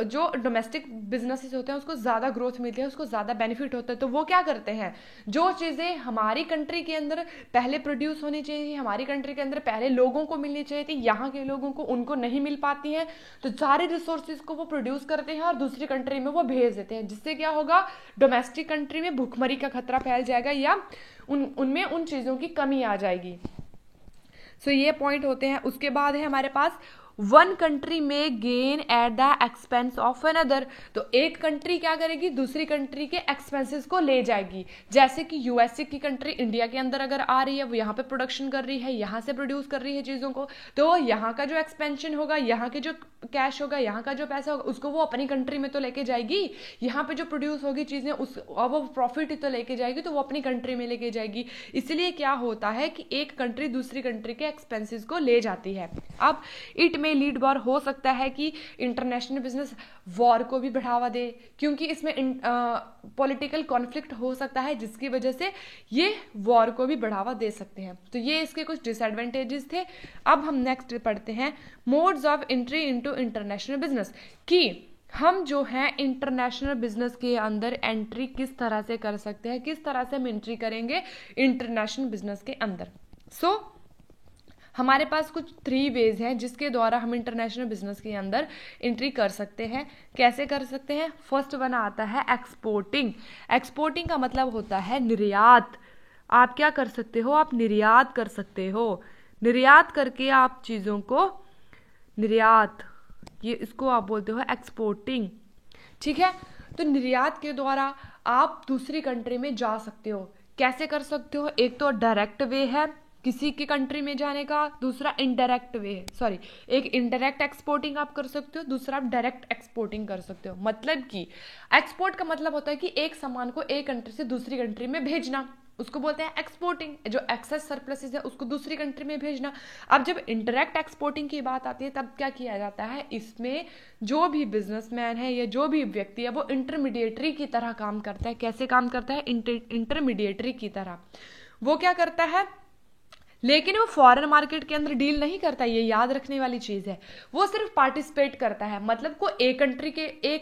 जो डोमेस्टिक बिजनेसेस होते हैं उसको ज़्यादा ग्रोथ मिलती है, उसको ज़्यादा बेनिफिट होता है। तो वो क्या करते हैं, जो चीज़ें हमारी कंट्री के अंदर पहले प्रोड्यूस होनी चाहिए, हमारी कंट्री के अंदर पहले लोगों को मिलनी चाहिए थी, यहाँ के लोगों को उनको नहीं मिल पाती हैं, तो सारे रिसोर्सेज को वो प्रोड्यूस करते हैं और दूसरी कंट्री में वो भेज देते हैं, जिससे क्या होगा, डोमेस्टिक कंट्री में भुखमरी का खतरा फैल जाएगा या उनमें उन चीज़ों की कमी आ जाएगी। सो ये पॉइंट होते हैं। उसके बाद है हमारे पास वन कंट्री में gain at the expense of another. तो एक कंट्री क्या करेगी, दूसरी कंट्री के एक्सपेंसेस को ले जाएगी। जैसे कि यूएसए की कंट्री इंडिया के अंदर अगर आ रही है, वो यहाँ पे प्रोडक्शन कर रही है, यहाँ से प्रोड्यूस कर रही है चीज़ों को, तो यहाँ का जो एक्सपेंशन होगा, यहाँ के जो कैश होगा, यहाँ का जो पैसा होगा, उसको वो अपनी कंट्री में तो लेके जाएगी। यहाँ पे जो प्रोड्यूस होगी चीज़ें वो प्रॉफिट तो लेके जाएगी, तो वो अपनी कंट्री में लेके जाएगी। इसलिए क्या होता है कि एक कंट्री दूसरी कंट्री के एक्सपेंसेस को ले जाती है। अब इट में लीड वॉर, हो सकता है कि इंटरनेशनल बिजनेस वॉर को भी बढ़ावा दे, क्योंकि इसमें पॉलिटिकल कॉन्फ्लिक्ट हो सकता है, जिसकी वजह से ये वॉर को भी बढ़ावा दे सकते हैं। तो ये इसके कुछ डिसएडवांटेजेस थे। अब हम नेक्स्ट पढ़ते हैं modes of entry into international business, कि हम जो है इंटरनेशनल बिजनेस के अंदर एंट्री किस तरह से कर सकते हैं, किस तरह से हम एंट्री करेंगे इंटरनेशनल बिजनेस के अंदर। हमारे पास कुछ 3 वेज हैं जिसके द्वारा हम इंटरनेशनल बिजनेस के अंदर एंट्री कर सकते हैं। कैसे कर सकते हैं? फर्स्ट वन आता है एक्सपोर्टिंग। एक्सपोर्टिंग का मतलब होता है निर्यात। आप क्या कर सकते हो? आप निर्यात कर सकते हो। निर्यात करके आप चीज़ों को निर्यात, ये इसको आप बोलते हो एक्सपोर्टिंग। ठीक है, तो निर्यात के द्वारा आप दूसरी कंट्री में जा सकते हो। कैसे कर सकते हो? एक तो डायरेक्ट वे है किसी की कंट्री में जाने का, दूसरा इनडायरेक्ट वे है, सॉरी, एक इनडायरेक्ट एक्सपोर्टिंग आप कर सकते हो, दूसरा आप डायरेक्ट एक्सपोर्टिंग कर सकते हो। मतलब कि एक्सपोर्ट का मतलब होता है कि एक सामान को एक कंट्री से दूसरी कंट्री में भेजना, उसको बोलते हैं एक्सपोर्टिंग। जो एक्सेस सरप्लसेस है उसको दूसरी कंट्री में भेजना। अब जब इंडायरेक्ट एक्सपोर्टिंग की बात आती है तब क्या किया जाता है, इसमें जो भी बिजनेसमैन है या जो भी व्यक्ति है वो इंटरमीडिएटरी की तरह काम करता है। कैसे काम करता है? इंटरमीडिएटरी की तरह। वो क्या करता है, लेकिन वो फॉरेन मार्केट के अंदर डील नहीं करता, ये याद रखने वाली चीज है। वो सिर्फ पार्टिसिपेट करता है, मतलब को एक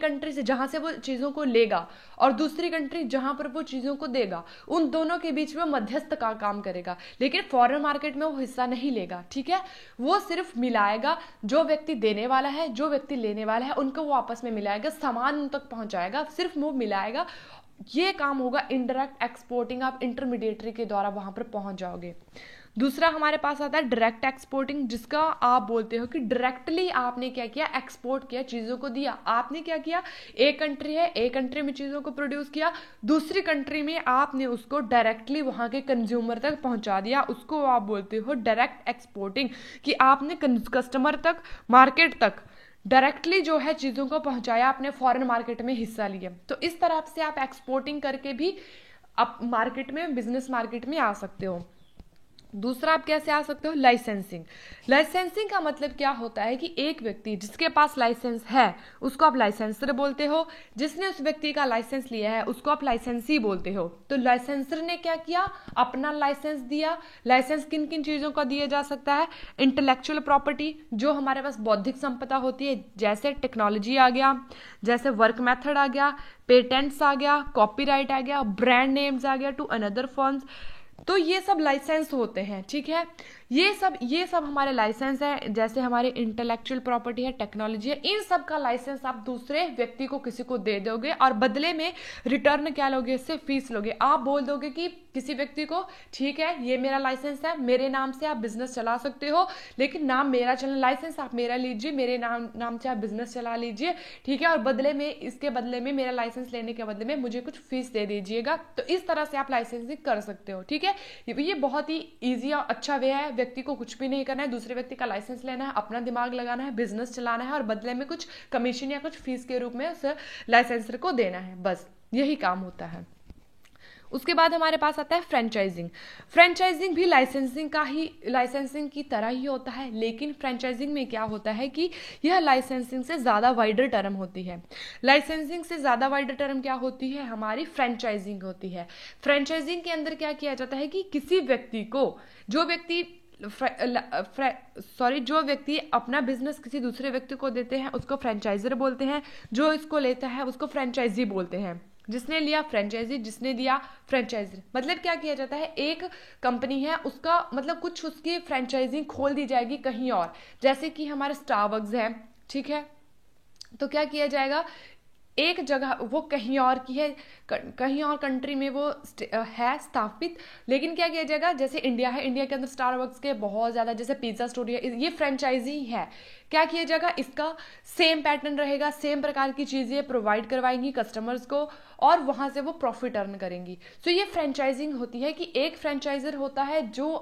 कंट्री से जहां से वो चीजों को लेगा और दूसरी कंट्री जहां पर वो चीजों को देगा, उन दोनों के बीच में मध्यस्थ का काम करेगा, लेकिन फॉरेन मार्केट में वो हिस्सा नहीं लेगा। ठीक है, वो सिर्फ मिलाएगा, जो व्यक्ति देने वाला है जो व्यक्ति लेने वाला है उनको वो आपस में मिलाएगा, सामान उन तक पहुंचाएगा, सिर्फ वो मिलाएगा। ये काम होगा इंडायरेक्ट एक्सपोर्टिंग। आप इंटरमीडिएटरी के द्वारा वहां पर पहुंच जाओगे। दूसरा हमारे पास आता है डायरेक्ट एक्सपोर्टिंग, जिसका आप बोलते हो कि डायरेक्टली आपने क्या किया, एक्सपोर्ट किया, चीज़ों को दिया। आपने क्या किया, एक कंट्री है, एक कंट्री में चीज़ों को प्रोड्यूस किया, दूसरी कंट्री में आपने उसको डायरेक्टली वहाँ के कंज्यूमर तक पहुँचा दिया। उसको आप बोलते हो डायरेक्ट एक्सपोर्टिंग, कि आपने कस्टमर तक, मार्केट तक डायरेक्टली जो है चीज़ों को पहुंचाया, अपने फॉरेन मार्केट में हिस्सा लिया। तो इस तरह से आप एक्सपोर्टिंग करके भी आप मार्केट में, बिजनेस मार्केट में आ सकते हो। दूसरा आप कैसे आ सकते हो, लाइसेंसिंग। लाइसेंसिंग का मतलब क्या होता है कि एक व्यक्ति जिसके पास लाइसेंस है उसको आप लाइसेंसर बोलते हो, जिसने उस व्यक्ति का लाइसेंस लिया है उसको आप लाइसेंसी बोलते हो। तो लाइसेंसर ने क्या किया, अपना लाइसेंस दिया। लाइसेंस किन किन चीज़ों का दिया जा सकता है, इंटेलेक्चुअल प्रॉपर्टी, जो हमारे पास बौद्धिक संपदा होती है, जैसे टेक्नोलॉजी आ गया, जैसे वर्क मेथड आ गया, पेटेंट्स आ गया, कॉपीराइट आ गया, ब्रांड नेम्स आ गया टू अनदर फर्म्स। तो ये सब लाइसेंस होते हैं, ठीक है। ये सब हमारे लाइसेंस है। जैसे हमारे इंटेलेक्चुअल प्रॉपर्टी है, टेक्नोलॉजी है, इन सब का लाइसेंस आप दूसरे व्यक्ति को, किसी को दे दोगे और बदले में रिटर्न क्या लोगे, इससे फीस लोगे। आप बोल दोगे कि किसी व्यक्ति को, ठीक है ये मेरा लाइसेंस है, मेरे नाम से आप बिजनेस चला सकते हो, लेकिन नाम मेरा चलना, लाइसेंस आप मेरा लीजिए, मेरे नाम से आप बिजनेस चला लीजिए, ठीक है, और बदले में, इसके बदले में, मेरा लाइसेंस लेने के बदले में मुझे कुछ फीस दे दीजिएगा। तो इस तरह से आप लाइसेंसिंग कर सकते हो, ठीक है। ये बहुत ही ईजी और अच्छा वे है। व्यक्ति को कुछ भी नहीं करना है, दूसरे व्यक्ति का लाइसेंस लेना है, अपना दिमाग लगाना है, बिजनेस चलाना है और बदले में कुछ कमीशन या कुछ फीस के रूप में उस लाइसेंसर को देना है, बस यही काम होता है। उसके बाद हमारे पास आता है फ्रेंचाइजिंग। फ्रेंचाइजिंग भी लाइसेंसिंग की तरह ही होता है, लेकिन फ्रेंचाइजिंग में क्या होता है कि यह लाइसेंसिंग से ज़्यादा वाइडर टर्म होती है। लाइसेंसिंग से ज़्यादा वाइडर टर्म क्या होती है, हमारी फ्रेंचाइजिंग होती है। फ्रेंचाइजिंग के अंदर क्या किया जाता है कि किसी व्यक्ति को, जो व्यक्ति अपना बिजनेस किसी दूसरे व्यक्ति को देते हैं उसको फ्रेंचाइजर बोलते हैं, जो इसको लेता है उसको फ्रेंचाइजी बोलते हैं। जिसने लिया फ्रेंचाइजी, जिसने दिया फ्रेंचाइजर। मतलब क्या किया जाता है, एक कंपनी है उसका मतलब कुछ उसकी फ्रेंचाइजी खोल दी जाएगी कहीं और, जैसे कि हमारे स्टारबक्स है, ठीक है। तो क्या किया जाएगा, एक जगह वो कहीं और की है, कहीं और कंट्री में वो है स्थापित, लेकिन क्या किया जाएगा, जैसे इंडिया है, इंडिया के अंदर स्टारबक्स के बहुत ज़्यादा, जैसे पिज्ज़ा स्टोरी है, ये फ्रेंचाइजी है। क्या किया जाएगा, इसका सेम पैटर्न रहेगा, सेम प्रकार की चीज़ें प्रोवाइड करवाएंगी कस्टमर्स को और वहाँ से वो प्रॉफिट अर्न करेंगी। तो ये फ्रेंचाइजिंग होती है कि एक फ्रेंचाइजर होता है जो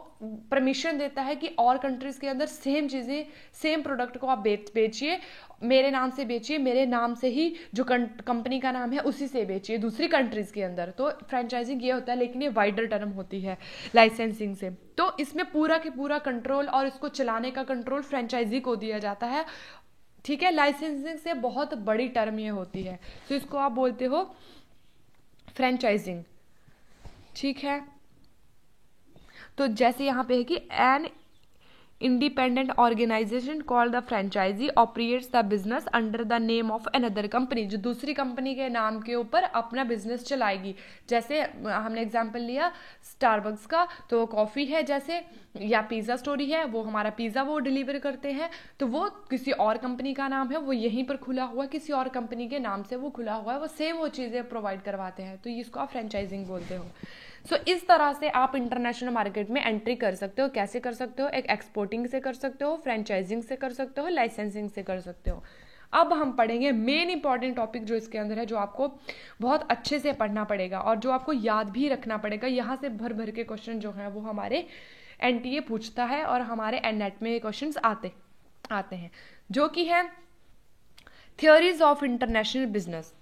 परमिशन देता है कि और कंट्रीज़ के अंदर सेम चीज़ें, सेम प्रोडक्ट को आप बेचिए, मेरे नाम से बेचिए, मेरे नाम से ही जो कंपनी का नाम है उसी से बेचिए दूसरी कंट्रीज के अंदर। तो फ्रेंचाइजिंग ये होता है, लेकिन ये वाइडर टर्म होती है लाइसेंसिंग से। तो इसमें पूरा के पूरा कंट्रोल और इसको चलाने का कंट्रोल फ्रेंचाइजी को दिया जाता है, ठीक है। लाइसेंसिंग से बहुत बड़ी टर्म ये होती है, तो इसको आप बोलते हो फ्रेंचाइजिंग, ठीक है। तो जैसे यहाँ पे है कि N independent organization called the franchisee operates the business under the name of another company, जो दूसरी कंपनी के नाम के ऊपर अपना बिजनेस चलाएगी। जैसे हमने एग्जांपल लिया स्टारबक्स का, तो वो कॉफ़ी है जैसे, या पिज़्ज़ा स्टोरी है, वो हमारा पिज़्ज़ा वो डिलीवर करते हैं, तो वो किसी और कंपनी का नाम है, वो यहीं पर खुला हुआ, किसी और कंपनी के नाम से वो खुला हुआ है, वो सेम वो चीज़ें प्रोवाइड करवाते हैं, तो इसको आप फ्रेंचाइजिंग बोलते हो। सो इस तरह से आप इंटरनेशनल मार्केट में एंट्री कर सकते हो। कैसे कर सकते हो, एक एक्सपोर्टिंग से कर सकते हो, फ्रेंचाइजिंग से कर सकते हो, लाइसेंसिंग से कर सकते हो। अब हम पढ़ेंगे मेन इंपॉर्टेंट टॉपिक जो इसके अंदर है, जो आपको बहुत अच्छे से पढ़ना पड़ेगा और जो आपको याद भी रखना पड़ेगा। यहाँ से भर भर के क्वेश्चन जो हैं वो हमारे एनटीए पूछता है और हमारे एननेट में क्वेश्चन आते हैं, जो कि है थ्योरीज ऑफ इंटरनेशनल बिजनेस।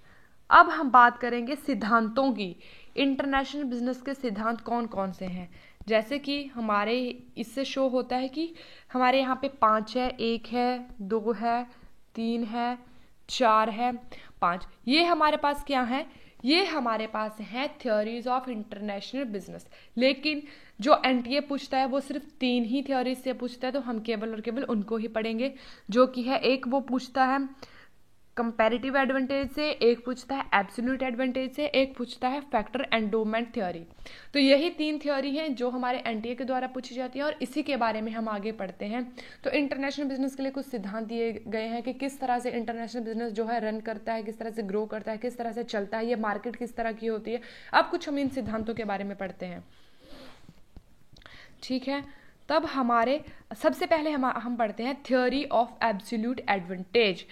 अब हम बात करेंगे सिद्धांतों की। इंटरनेशनल बिजनेस के सिद्धांत कौन कौन से हैं, जैसे कि हमारे इससे शो होता है कि हमारे यहाँ पे 5 है, 1 है, 2 है, 3 है, 4 है, 5। ये हमारे पास क्या है, ये हमारे पास है थ्योरीज ऑफ इंटरनेशनल बिजनेस। लेकिन जो एनटीए पूछता है वो सिर्फ 3 ही थ्योरीज से पूछता है, तो हम केवल और केवल उनको ही पढ़ेंगे, जो कि है, एक वो पूछता है कंपैरेटिव एडवांटेज से, एक पूछता है एब्सोल्यूट एडवांटेज से, एक पूछता है फैक्टर एंडोमेंट थ्योरी। तो यही 3 थ्योरी हैं जो हमारे एनटीए के द्वारा पूछी जाती है और इसी के बारे में हम आगे पढ़ते हैं। तो इंटरनेशनल बिजनेस के लिए कुछ सिद्धांत दिए गए हैं कि किस तरह से इंटरनेशनल बिजनेस जो है रन करता है, किस तरह से ग्रो करता है, किस तरह से चलता है, ये मार्केट किस तरह की होती है। अब कुछ हम इन सिद्धांतों के बारे में पढ़ते हैं, ठीक है। तब हमारे सबसे पहले हम पढ़ते हैं theory of absolute advantage.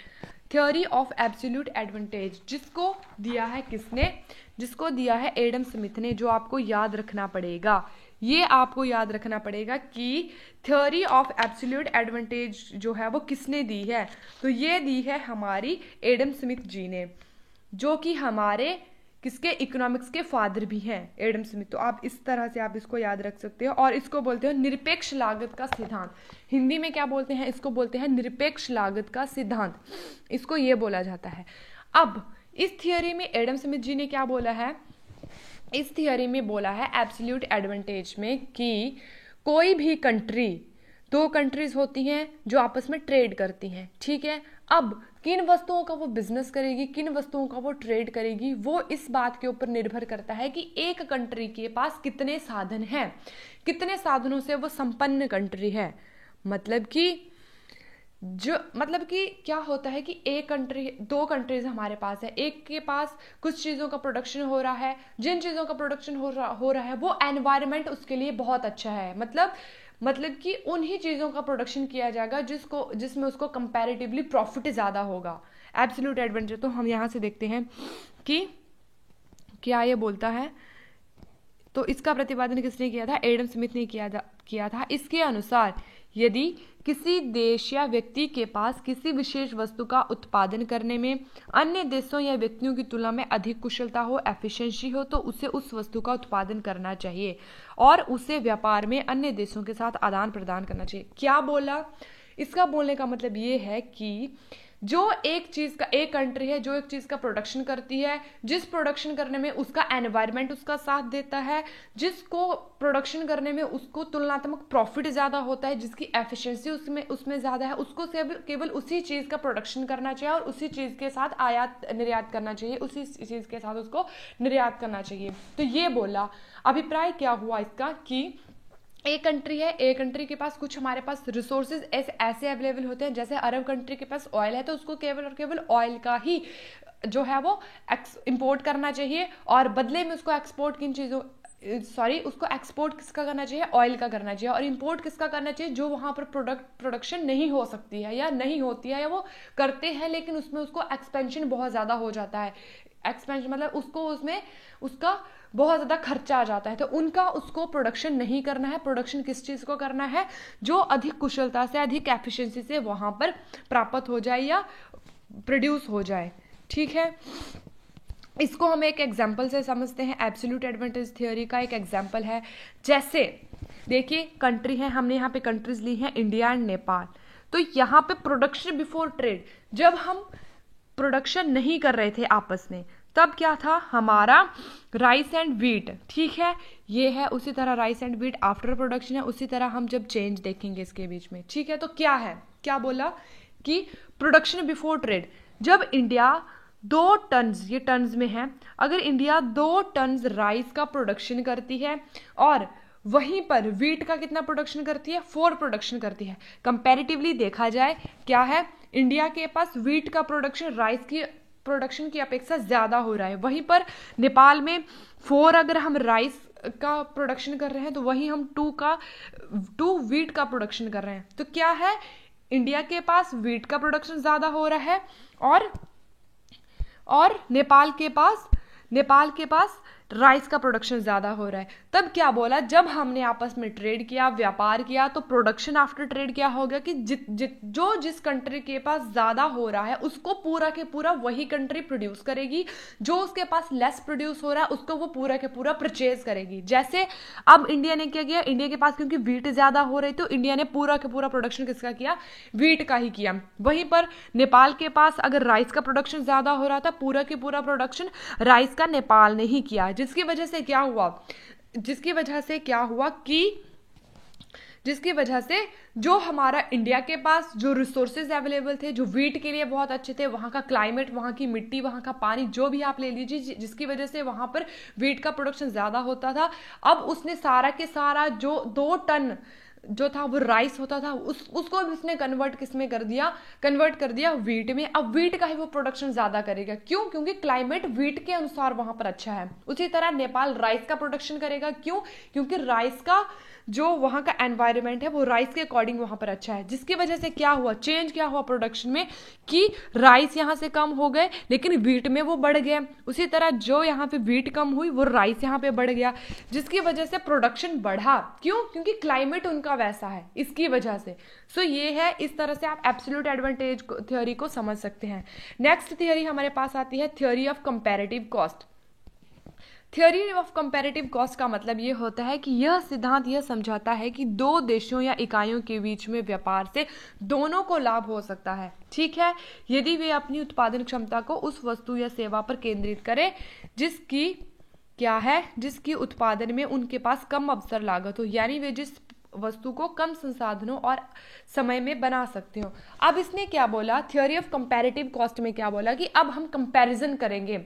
Theory of absolute advantage, जिसको दिया है किसने, जिसको दिया है एडम स्मिथ ने, जो आपको याद रखना पड़ेगा। ये आपको याद रखना पड़ेगा कि थ्योरी ऑफ एब्सोल्यूट एडवांटेज जो है वो किसने दी है, तो ये दी है हमारी एडम स्मिथ जी ने, जो कि हमारे किसके, इकोनॉमिक्स के फादर भी हैं एडम स्मिथ। तो आप इस तरह से आप इसको याद रख सकते हो। और इसको बोलते हैं निरपेक्ष लागत का सिद्धांत। हिंदी में क्या बोलते हैं, इसको बोलते हैं निरपेक्ष लागत का सिद्धांत, इसको ये बोला जाता है। अब इस थियोरी में एडम स्मिथ जी ने क्या बोला है, इस थियोरी में बोला है एब्सोल्यूट एडवांटेज में कि कोई भी कंट्री, दो कंट्रीज होती हैं जो आपस में ट्रेड करती हैं, ठीक है। अब किन वस्तुओं का वो बिजनेस करेगी, किन वस्तुओं का वो ट्रेड करेगी, वो इस बात के ऊपर निर्भर करता है कि एक कंट्री के पास कितने साधन हैं, कितने साधनों से वो संपन्न कंट्री है। मतलब कि क्या होता है कि एक कंट्री, दो कंट्रीज हमारे पास है, एक के पास कुछ चीज़ों का प्रोडक्शन हो रहा है, जिन चीज़ों का प्रोडक्शन हो रहा है वो एनवायरनमेंट उसके लिए बहुत अच्छा है, मतलब कि उन्हीं चीज़ों का प्रोडक्शन किया जाएगा जिसमें उसको कंपैरेटिवली प्रॉफिट ज़्यादा होगा। एब्सोल्यूट एडवांटेज, तो हम यहाँ से देखते हैं कि क्या ये बोलता है, तो इसका प्रतिपादन किसने किया था, एडम स्मिथ ने किया था। इसके अनुसार यदि किसी देश या व्यक्ति के पास किसी विशेष वस्तु का उत्पादन करने में अन्य देशों या व्यक्तियों की तुलना में अधिक कुशलता हो, एफिशिएंसी हो, तो उसे उस वस्तु का उत्पादन करना चाहिए और उसे व्यापार में अन्य देशों के साथ आदान प्रदान करना चाहिए। क्या बोला, इसका बोलने का मतलब ये है कि जो एक कंट्री है जो एक चीज का प्रोडक्शन करती है, जिस प्रोडक्शन करने में उसका एनवायरनमेंट उसका साथ देता है, जिसको प्रोडक्शन करने में उसको तुलनात्मक प्रॉफिट ज्यादा होता है, जिसकी एफिशिएंसी उसमें ज्यादा है, उसको केवल उसी चीज का प्रोडक्शन करना चाहिए और उसी चीज के साथ आयात निर्यात करना चाहिए, उसी चीज के साथ उसको निर्यात करना चाहिए। तो ये बोला, अभिप्राय क्या हुआ इसका कि एक कंट्री है, एक कंट्री के पास कुछ हमारे पास रिसोर्सेज ऐसे अवेलेबल होते हैं, जैसे अरब कंट्री के पास ऑयल है तो उसको केवल और केवल ऑयल का ही जो है वो इंपोर्ट करना चाहिए और बदले में उसको एक्सपोर्ट उसको एक्सपोर्ट किसका करना चाहिए, ऑयल का करना चाहिए, और इंपोर्ट किसका करना चाहिए, जो वहां पर प्रोडक्शन नहीं हो सकती है या नहीं होती है, या वो करते हैं लेकिन उसमें उसको एक्सपेंशन बहुत ज्यादा हो जाता है। एक्सपेंशन मतलब उसका बहुत ज्यादा खर्चा आ जाता है, तो उनका उसको प्रोडक्शन नहीं करना है। प्रोडक्शन किस चीज को करना है, जो अधिक कुशलता से, अधिक एफिशिएंसी से वहां पर प्राप्त हो जाए या प्रोड्यूस हो जाए, ठीक है। इसको हम एक एग्जाम्पल से समझते हैं। एब्सोल्यूट एडवांटेज थ्योरी का एक एग्जाम्पल है, जैसे देखिए कंट्री है, हमने यहाँ पे कंट्रीज ली हैं इंडिया एंड नेपाल। तो यहाँ पे प्रोडक्शन बिफोर ट्रेड, जब हम प्रोडक्शन नहीं कर रहे थे आपस में, तब क्या था हमारा राइस एंड व्हीट, ठीक है, ये है। उसी तरह rice and wheat after production है, उसी तरह हम जब चेंज देखेंगे इसके बीच में, ठीक है। तो क्या है, क्या बोला कि प्रोडक्शन बिफोर ट्रेड, जब इंडिया 2 टन, ये टन्स में है, अगर इंडिया 2 टन राइस का प्रोडक्शन करती है और वहीं पर व्हीट का कितना प्रोडक्शन करती है, 4 प्रोडक्शन करती है, कंपैरेटिवली देखा जाए क्या है, इंडिया के पास व्हीट का प्रोडक्शन राइस की प्रोडक्शन की अपेक्षा ज्यादा हो रहा है। वहीं पर नेपाल में 4 अगर हम राइस का प्रोडक्शन कर रहे हैं तो वहीं हम 2 व्हीट का प्रोडक्शन कर रहे हैं। तो क्या है, इंडिया के पास व्हीट का प्रोडक्शन ज्यादा हो रहा है और नेपाल के पास राइस का प्रोडक्शन ज्यादा हो रहा है। तब क्या बोला, जब हमने आपस में ट्रेड किया, व्यापार किया, तो प्रोडक्शन आफ्टर ट्रेड क्या हो गया कि जिस कंट्री के पास ज्यादा हो रहा है उसको पूरा के पूरा वही कंट्री प्रोड्यूस करेगी, जो उसके पास लेस प्रोड्यूस हो रहा है उसको वो पूरा के पूरा परचेज करेगी। जैसे अब इंडिया ने क्या किया, इंडिया के पास क्योंकि व्हीट ज्यादा हो रही तो इंडिया ने पूरा के पूरा प्रोडक्शन किसका किया, व्हीट का ही किया। वहीं पर नेपाल के पास अगर राइस का प्रोडक्शन ज्यादा हो रहा था, पूरा के पूरा प्रोडक्शन राइस का नेपाल ने ही किया, जिसकी वजह से जो हमारा इंडिया के पास जो रिसोर्सेज अवेलेबल थे, जो व्हीट के लिए बहुत अच्छे थे, वहां का क्लाइमेट, वहां की मिट्टी, वहां का पानी, जो भी आप ले लीजिए, जिसकी वजह से वहां पर व्हीट का प्रोडक्शन ज्यादा होता था। अब उसने सारा के सारा जो 2 टन जो था वो राइस होता था, उसको भी उसने कन्वर्ट कर दिया वीट में। अब वीट का ही वो प्रोडक्शन ज्यादा करेगा। क्यों? क्योंकि क्लाइमेट वीट के अनुसार वहां पर अच्छा है। उसी तरह नेपाल राइस का प्रोडक्शन करेगा। क्यों? क्योंकि राइस का जो वहां का एनवायरमेंट है वो राइस के अकॉर्डिंग वहां पर अच्छा है, जिसकी वजह से क्या हुआ, चेंज क्या हुआ प्रोडक्शन में, कि राइस यहां से कम हो गए लेकिन वीट में वो बढ़ गए। उसी तरह जो यहाँ पे वीट कम हुई वो राइस यहाँ पे बढ़ गया, जिसकी वजह से प्रोडक्शन बढ़ा। क्यों? क्योंकि क्लाइमेट उनका वैसा है, इसकी वजह से। सो ये है, इस तरह से आप एब्सोल्यूट एडवांटेज थ्योरी को समझ सकते हैं। नेक्स्ट थ्योरी हमारे पास आती है theory of comparative cost. Theory of comparative cost का मतलब ये होता है कि यह सिद्धांत यह समझाता है कि दो देशों या इकाइयों के बीच में व्यापार से दोनों को लाभ हो सकता है, ठीक है, यदि वे अपनी उत्पादन क्षमता को उस वस्तु या सेवा पर केंद्रित करें जिसकी उत्पादन में उनके पास कम अवसर लागत हो, यानी वे जिस वस्तु को कम संसाधनों और समय में बना सकते हो। अब इसने क्या बोला, थ्योरी ऑफ कंपैरेटिव कॉस्ट में क्या बोला कि अब हम कंपैरिजन करेंगे,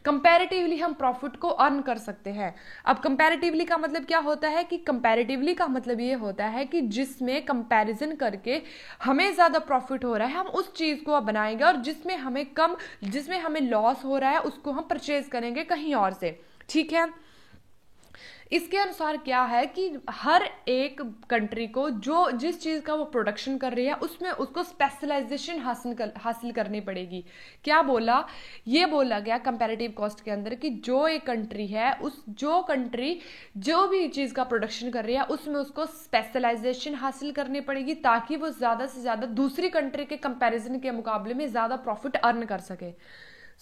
कंपैरेटिवली हम प्रॉफिट को अर्न कर सकते हैं। अब कंपैरेटिवली का मतलब क्या होता है, कि कंपैरेटिवली का मतलब ये होता है कि जिसमें कंपैरिजन करके हमें ज्यादा प्रॉफिट हो रहा है हम उस चीज को अब बनाएंगे, और जिसमें हमें लॉस हो रहा है उसको हम परचेज करेंगे कहीं और से, ठीक है। इसके अनुसार क्या है कि हर एक कंट्री को जिस चीज का वो प्रोडक्शन कर रही है उसमें उसको स्पेशलाइजेशन हासिल करनी पड़ेगी। क्या बोला, ये बोला गया कंपैरेटिव कॉस्ट के अंदर कि जो एक कंट्री है जो भी चीज का प्रोडक्शन कर रही है उसमें उसको स्पेशलाइजेशन हासिल करनी पड़ेगी, ताकि वो ज्यादा से ज्यादा दूसरी कंट्री के कंपैरिजन के मुकाबले में ज्यादा प्रॉफिट अर्न कर सके।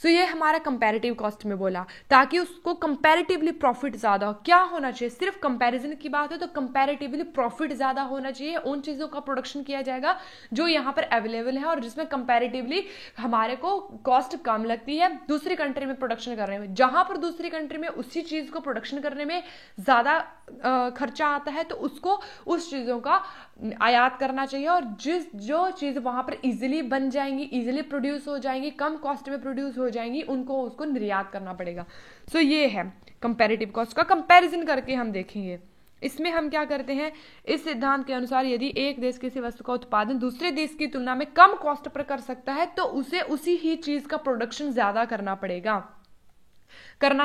सो ये हमारा कंपैरेटिव कॉस्ट में बोला, ताकि उसको कंपैरेटिवली प्रॉफिट ज्यादा हो। क्या होना चाहिए, सिर्फ कंपैरिजन की बात है तो कंपैरेटिवली प्रॉफिट ज्यादा होना चाहिए, उन चीजों का प्रोडक्शन किया जाएगा जो यहाँ पर अवेलेबल है और जिसमें कंपैरेटिवली हमारे को कॉस्ट कम लगती है दूसरी कंट्री में प्रोडक्शन करने में। जहां पर दूसरी कंट्री में उसी चीज को प्रोडक्शन करने में ज्यादा खर्चा आता है तो उसको उस चीजों का आयात करना चाहिए, और जो चीज वहां पर इजीली बन जाएंगी, इजीली प्रोड्यूस हो जाएंगी, कम कॉस्ट में प्रोड्यूस हो जाएंगी, उसको निर्यात करना पड़ेगा। सो ये है कंपैरेटिव कॉस्ट का कंपैरिजन करके हम देखेंगे। इसमें हम क्या करते हैं, इस सिद्धांत के अनुसार यदि एक देश किसी वस्तु का उत्पादन दूसरे देश की तुलना में कम कॉस्ट पर कर सकता है तो उसे उसी ही चीज का प्रोडक्शन ज्यादा करना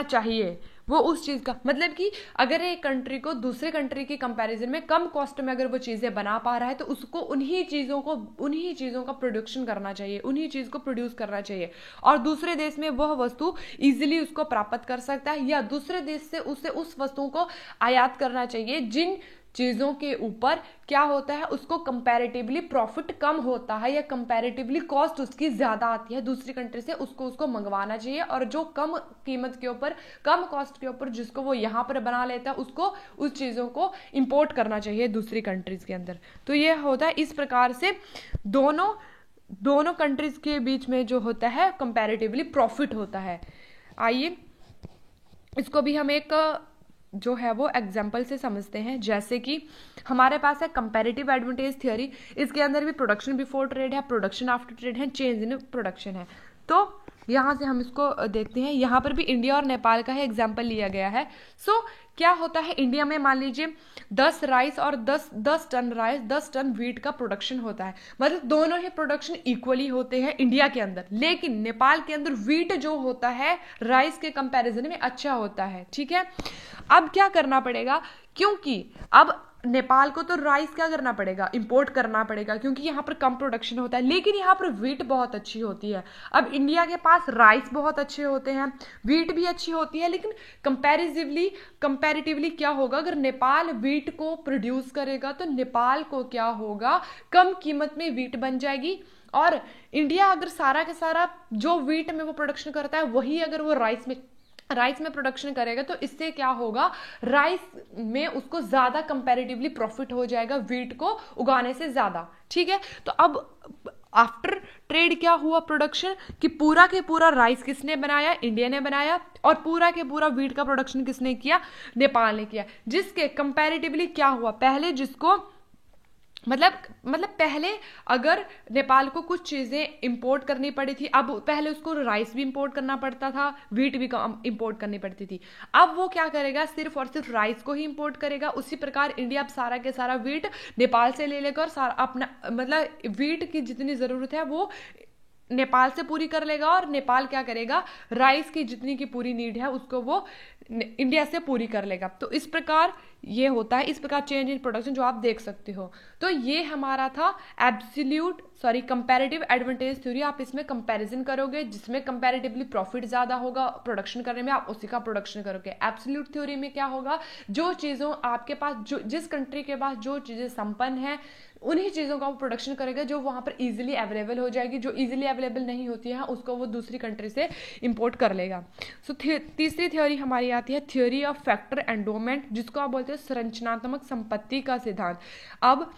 चाहिए। वो उस चीज का मतलब कि अगर एक कंट्री को दूसरे कंट्री की कंपैरिजन में कम कॉस्ट में अगर वो चीजें बना पा रहा है तो उसको उन्हीं चीजों का प्रोडक्शन करना चाहिए, उन्हीं चीज को प्रोड्यूस करना चाहिए, और दूसरे देश में वह वस्तु इजीली उसको प्राप्त कर सकता है, या दूसरे देश से उसे उस वस्तु को आयात करना चाहिए जिन चीजों के ऊपर क्या होता है उसको कंपैरेटिवली प्रॉफिट कम होता है या कंपैरेटिवली कॉस्ट उसकी ज्यादा आती है दूसरी कंट्री से, उसको मंगवाना चाहिए, और जो कम कीमत के ऊपर, कम कॉस्ट के ऊपर जिसको वो यहाँ पर बना लेता है उसको उस चीजों को इंपोर्ट करना चाहिए दूसरी कंट्रीज के अंदर। तो ये होता है, इस प्रकार से दोनों कंट्रीज के बीच में जो होता है कंपैरेटिवली प्रॉफिट होता है। आइए इसको भी हम एक जो है वो एग्जाम्पल से समझते हैं। जैसे कि हमारे पास है कंपैरेटिव एडवांटेज थ्योरी, इसके अंदर भी प्रोडक्शन बिफोर ट्रेड है, प्रोडक्शन आफ्टर ट्रेड है, चेंज इन प्रोडक्शन है। तो यहाँ से हम इसको देखते हैं, यहाँ पर भी इंडिया और नेपाल का है एग्जाम्पल लिया गया है। सो क्या होता है, इंडिया में मान लीजिए 10 राइस और 10 टन राइस 10 टन वीट का प्रोडक्शन होता है, मतलब दोनों ही प्रोडक्शन इक्वली होते हैं इंडिया के अंदर, लेकिन नेपाल के अंदर वीट जो होता है राइस के कंपैरिजन में अच्छा होता है, ठीक है। अब क्या करना पड़ेगा, क्योंकि अब नेपाल को तो राइस क्या करना पड़ेगा, इंपोर्ट करना पड़ेगा, क्योंकि यहाँ पर कम प्रोडक्शन होता है, लेकिन यहाँ पर वीट बहुत अच्छी होती है। अब इंडिया के पास राइस बहुत अच्छे होते हैं, वीट भी अच्छी होती है, लेकिन कंपैरेटिवली क्या होगा, अगर नेपाल वीट को प्रोड्यूस करेगा तो नेपाल को क्या होगा, कम कीमत में वीट बन जाएगी, और इंडिया अगर सारा के सारा जो वीट में वो प्रोडक्शन करता है वही अगर वो राइस में प्रोडक्शन करेगा तो इससे क्या होगा, राइस में उसको ज्यादा कंपैरेटिवली प्रॉफिट हो जाएगा वीट को उगाने से ज्यादा, ठीक है। तो अब आफ्टर ट्रेड क्या हुआ प्रोडक्शन, कि पूरा के पूरा राइस किसने बनाया, इंडिया ने बनाया, और पूरा के पूरा वीट का प्रोडक्शन किसने किया, नेपाल ने किया, जिसके कंपैरेटिवली क्या हुआ, पहले जिसको मतलब पहले अगर नेपाल को कुछ चीज़ें इंपोर्ट करनी पड़ी थी, अब पहले उसको राइस भी इंपोर्ट करना पड़ता था, वीट भी इंपोर्ट करनी पड़ती थी। अब वो क्या करेगा, सिर्फ और सिर्फ राइस को ही इंपोर्ट करेगा। उसी प्रकार इंडिया अब सारा के सारा वीट नेपाल से ले लेकर सारा अपना मतलब वीट की जितनी ज़रूरत है वो नेपाल से पूरी कर लेगा, और नेपाल क्या करेगा, राइस की जितनी की पूरी नीड है उसको वो इंडिया से पूरी कर लेगा। तो इस प्रकार ये होता है, इस प्रकार चेंज इन प्रोडक्शन जो आप देख सकते हो। तो ये हमारा था कंपैरेटिव एडवांटेज थ्योरी। आप इसमें कंपैरिजन करोगे, जिसमें कंपैरेटिवली प्रॉफिट ज्यादा होगा प्रोडक्शन करने में, आप उसी का प्रोडक्शन करोगे। एब्सोल्यूट थ्योरी में क्या होगा, जो चीज़ों आपके पास जो जिस कंट्री के पास जो चीज़ें संपन्न है उन्हीं चीज़ों का वो प्रोडक्शन करेगा जो वहाँ पर इजीली अवेलेबल हो जाएगी। जो इजीली अवेलेबल नहीं होती है उसको वो दूसरी कंट्री से इंपोर्ट कर लेगा। सो तीसरी थ्योरी हमारी आती है थ्योरी ऑफ फैक्टर एंडोमेंट, जिसको आप बोलते हैं संरचनात्मक संपत्ति का सिद्धांत। अब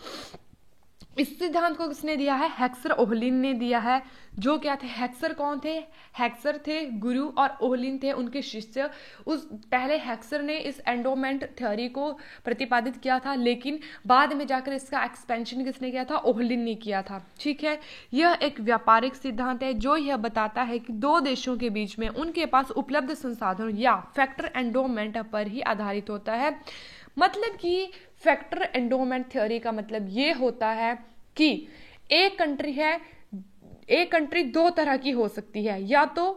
इस सिद्धांत को किसने दिया है, हेक्सर ओहलिन ने दिया है। जो क्या थे, हेक्सर कौन थे, हेक्सर थे गुरु और ओहलिन थे उनके शिष्य। उस पहले हेक्सर ने इस एंडोमेंट थ्योरी को प्रतिपादित किया था, लेकिन बाद में जाकर इसका एक्सपेंशन किसने किया था, ओहलिन ने किया था। ठीक है, यह एक व्यापारिक सिद्धांत है जो यह बताता है कि दो देशों के बीच में उनके पास उपलब्ध संसाधनों या फैक्टर एंडोमेंट पर ही आधारित होता है। मतलब कि फैक्टर एंडोमेंट थ्योरी का मतलब ये होता है कि एक कंट्री दो तरह की हो सकती है, या तो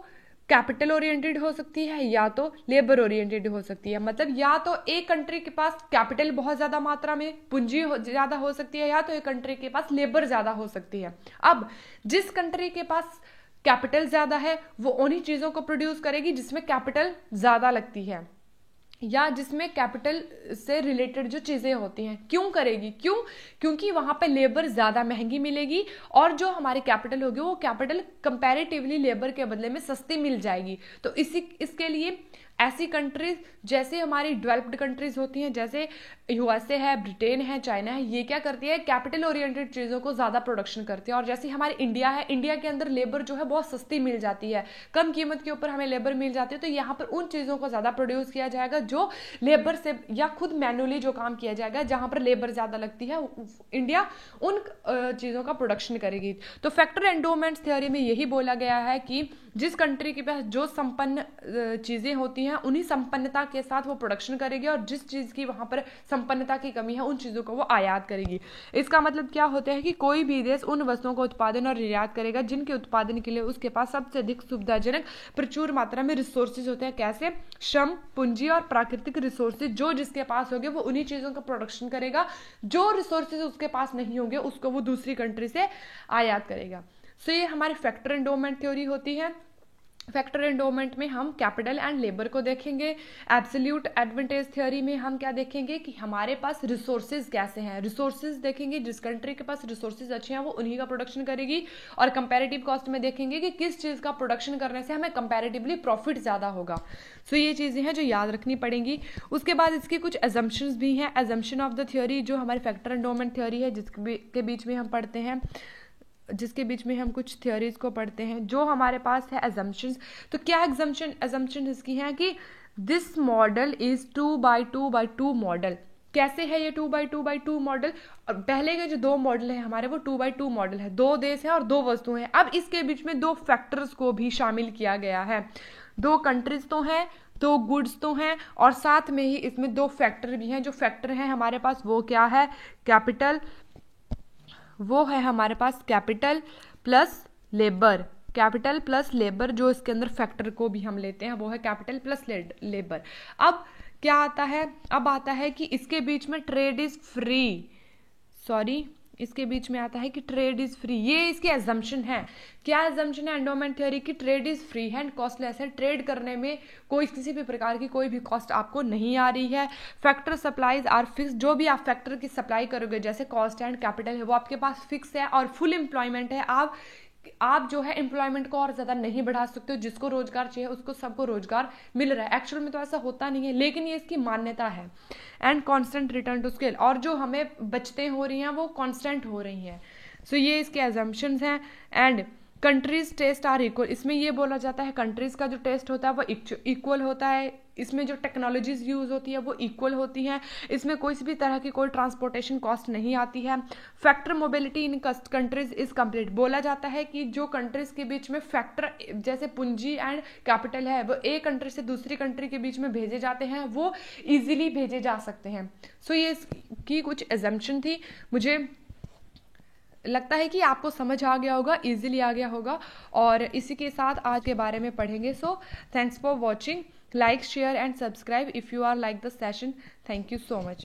कैपिटल ओरिएंटेड हो सकती है या तो लेबर ओरिएंटेड हो सकती है। मतलब या तो एक कंट्री के पास कैपिटल बहुत ज्यादा मात्रा में पूंजी ज्यादा हो सकती है, या तो एक कंट्री के पास लेबर ज्यादा हो सकती है। अब जिस कंट्री के पास कैपिटल ज्यादा है वो उन्हीं चीजों को प्रोड्यूस करेगी जिसमें कैपिटल ज्यादा लगती है, या जिसमें कैपिटल से रिलेटेड जो चीजें होती हैं। क्यों करेगी, क्योंकि वहां पे लेबर ज्यादा महंगी मिलेगी, और जो हमारी कैपिटल होगी वो कैपिटल कंपैरेटिवली लेबर के बदले में सस्ती मिल जाएगी। तो इसके लिए ऐसी कंट्रीज जैसे हमारी डेवलप्ड कंट्रीज होती हैं, जैसे यूएसए है, ब्रिटेन है, चाइना है, ये क्या करती है, कैपिटल ओरिएंटेड चीज़ों को ज़्यादा प्रोडक्शन करती है। और जैसे हमारी इंडिया है, इंडिया के अंदर लेबर जो है बहुत सस्ती मिल जाती है, कम कीमत के ऊपर हमें लेबर मिल जाती है। तो यहाँ पर उन चीज़ों को ज़्यादा प्रोड्यूस किया जाएगा जो लेबर से या खुद मैनुअली जो काम किया जाएगा, जहाँ पर लेबर ज़्यादा लगती है, इंडिया उन चीज़ों का प्रोडक्शन करेगी। तो फैक्टर एंडोमेंट्स थ्योरी में यही बोला गया है कि जिस कंट्री के पास जो संपन्न चीज़ें होती हैं उन्हीं संपन्नता के साथ वो प्रोडक्शन करेगी, और जिस चीज़ की वहाँ पर संपन्नता की कमी है उन चीज़ों को वो आयात करेगी। इसका मतलब क्या होता है कि कोई भी देश उन वस्तुओं का उत्पादन और निर्यात करेगा जिनके उत्पादन के लिए उसके पास सबसे अधिक सुविधाजनक प्रचुर मात्रा में रिसोर्सेज होते हैं। कैसे, श्रम, पूंजी और प्राकृतिक रिसोर्सेज जो जिसके पास होंगे वो उन्हीं चीज़ों का प्रोडक्शन करेगा। जो रिसोर्सेज उसके पास नहीं होंगे उसको वो दूसरी कंट्री से आयात करेगा। सो ये हमारी फैक्टर एंडोमेंट थ्योरी होती है। फैक्टर एंडोमेंट में हम कैपिटल एंड लेबर को देखेंगे। एब्सोल्यूट एडवांटेज थ्योरी में हम क्या देखेंगे कि हमारे पास रिसोर्सेज कैसे हैं, रिसोर्सेज देखेंगे, जिस कंट्री के पास रिसोर्सेज अच्छे हैं वो उन्हीं का प्रोडक्शन करेगी। और कंपैरेटिव कॉस्ट में देखेंगे कि किस चीज़ का प्रोडक्शन करने से हमें कंपैरेटिवली प्रॉफिट ज़्यादा होगा। सो ये चीज़ें हैं जो याद रखनी पड़ेंगी। उसके बाद इसकी कुछ एजम्पशंस भी हैं। एजम्पशन ऑफ द थ्योरी जो हमारी फैक्टर एंडोमेंट थ्योरी है जिसके बीच में हम पढ़ते हैं, जिसके बीच में हम कुछ थ्योरीज को पढ़ते हैं जो हमारे पास है एजम्पशंस। तो क्या एजम्पशन इसकी है कि this model is 2x2x2 model. कैसे है ये 2x2x2 मॉडल, और पहले के जो दो मॉडल है हमारे वो 2x2 मॉडल है, दो देश है और दो वस्तुएं हैं। अब इसके बीच में दो फैक्टर्स को भी शामिल किया गया है, दो कंट्रीज तो हैं, दो गुड्स तो हैं, और साथ में ही इसमें दो फैक्टर भी हैं। जो फैक्टर हैं हमारे पास वो क्या है, कैपिटल, वो है हमारे पास capital plus labour. Capital plus labour जो इसके अंदर फैक्टर को भी हम लेते हैं वो है कैपिटल प्लस लेबर। अब क्या आता है, अब आता है कि इसके बीच में ट्रेड इज फ्री, इसके बीच में आता है कि ट्रेड इज फ्री। ये इसकी एजम्पशन है। क्या एजम्पशन है एंडोमेंट थ्योरी की, ट्रेड इज फ्री है एंड कॉस्टलेस है। ट्रेड करने में कोई किसी भी प्रकार की कोई भी कॉस्ट आपको नहीं आ रही है। फैक्टर सप्लाईज आर फिक्स, जो भी आप फैक्टर की सप्लाई करोगे जैसे कॉस्ट एंड कैपिटल है वो आपके पास फिक्स है, और फुल एम्प्लॉयमेंट है। आप जो है एम्प्लॉयमेंट को और ज्यादा नहीं बढ़ा सकते हो, जिसको रोजगार चाहिए उसको सबको रोजगार मिल रहा है। एक्चुअल में तो ऐसा होता नहीं है, लेकिन ये इसकी मान्यता है। And constant return to scale, और जो हमें बचतें हो रही हैं वो कांस्टेंट हो रही हैं। सो ये इसके एजम्पशंस हैं। And countries taste are equal, इसमें ये बोला जाता है कंट्रीज का जो टेस्ट होता है वो इक्वल होता है, इसमें जो टेक्नोलॉजीज यूज होती है वो इक्वल होती हैं, इसमें कोई भी तरह की कोई ट्रांसपोर्टेशन कॉस्ट नहीं आती है। Factor mobility in countries is complete, बोला जाता है कि जो कंट्रीज के बीच में फैक्टर जैसे पूंजी एंड कैपिटल है वो एक कंट्री से दूसरी कंट्री के बीच में भेजे जाते हैं, वो इजीली भेजे जा सकते हैं। सो ये इसकी कुछ एजम्पशन थी, मुझे लगता है कि आपको समझ आ गया होगा, इजीली आ गया होगा, और इसी के साथ आज के बारे में पढ़ेंगे। So thanks for watching, like share and subscribe if you are like the session. Thank you so much.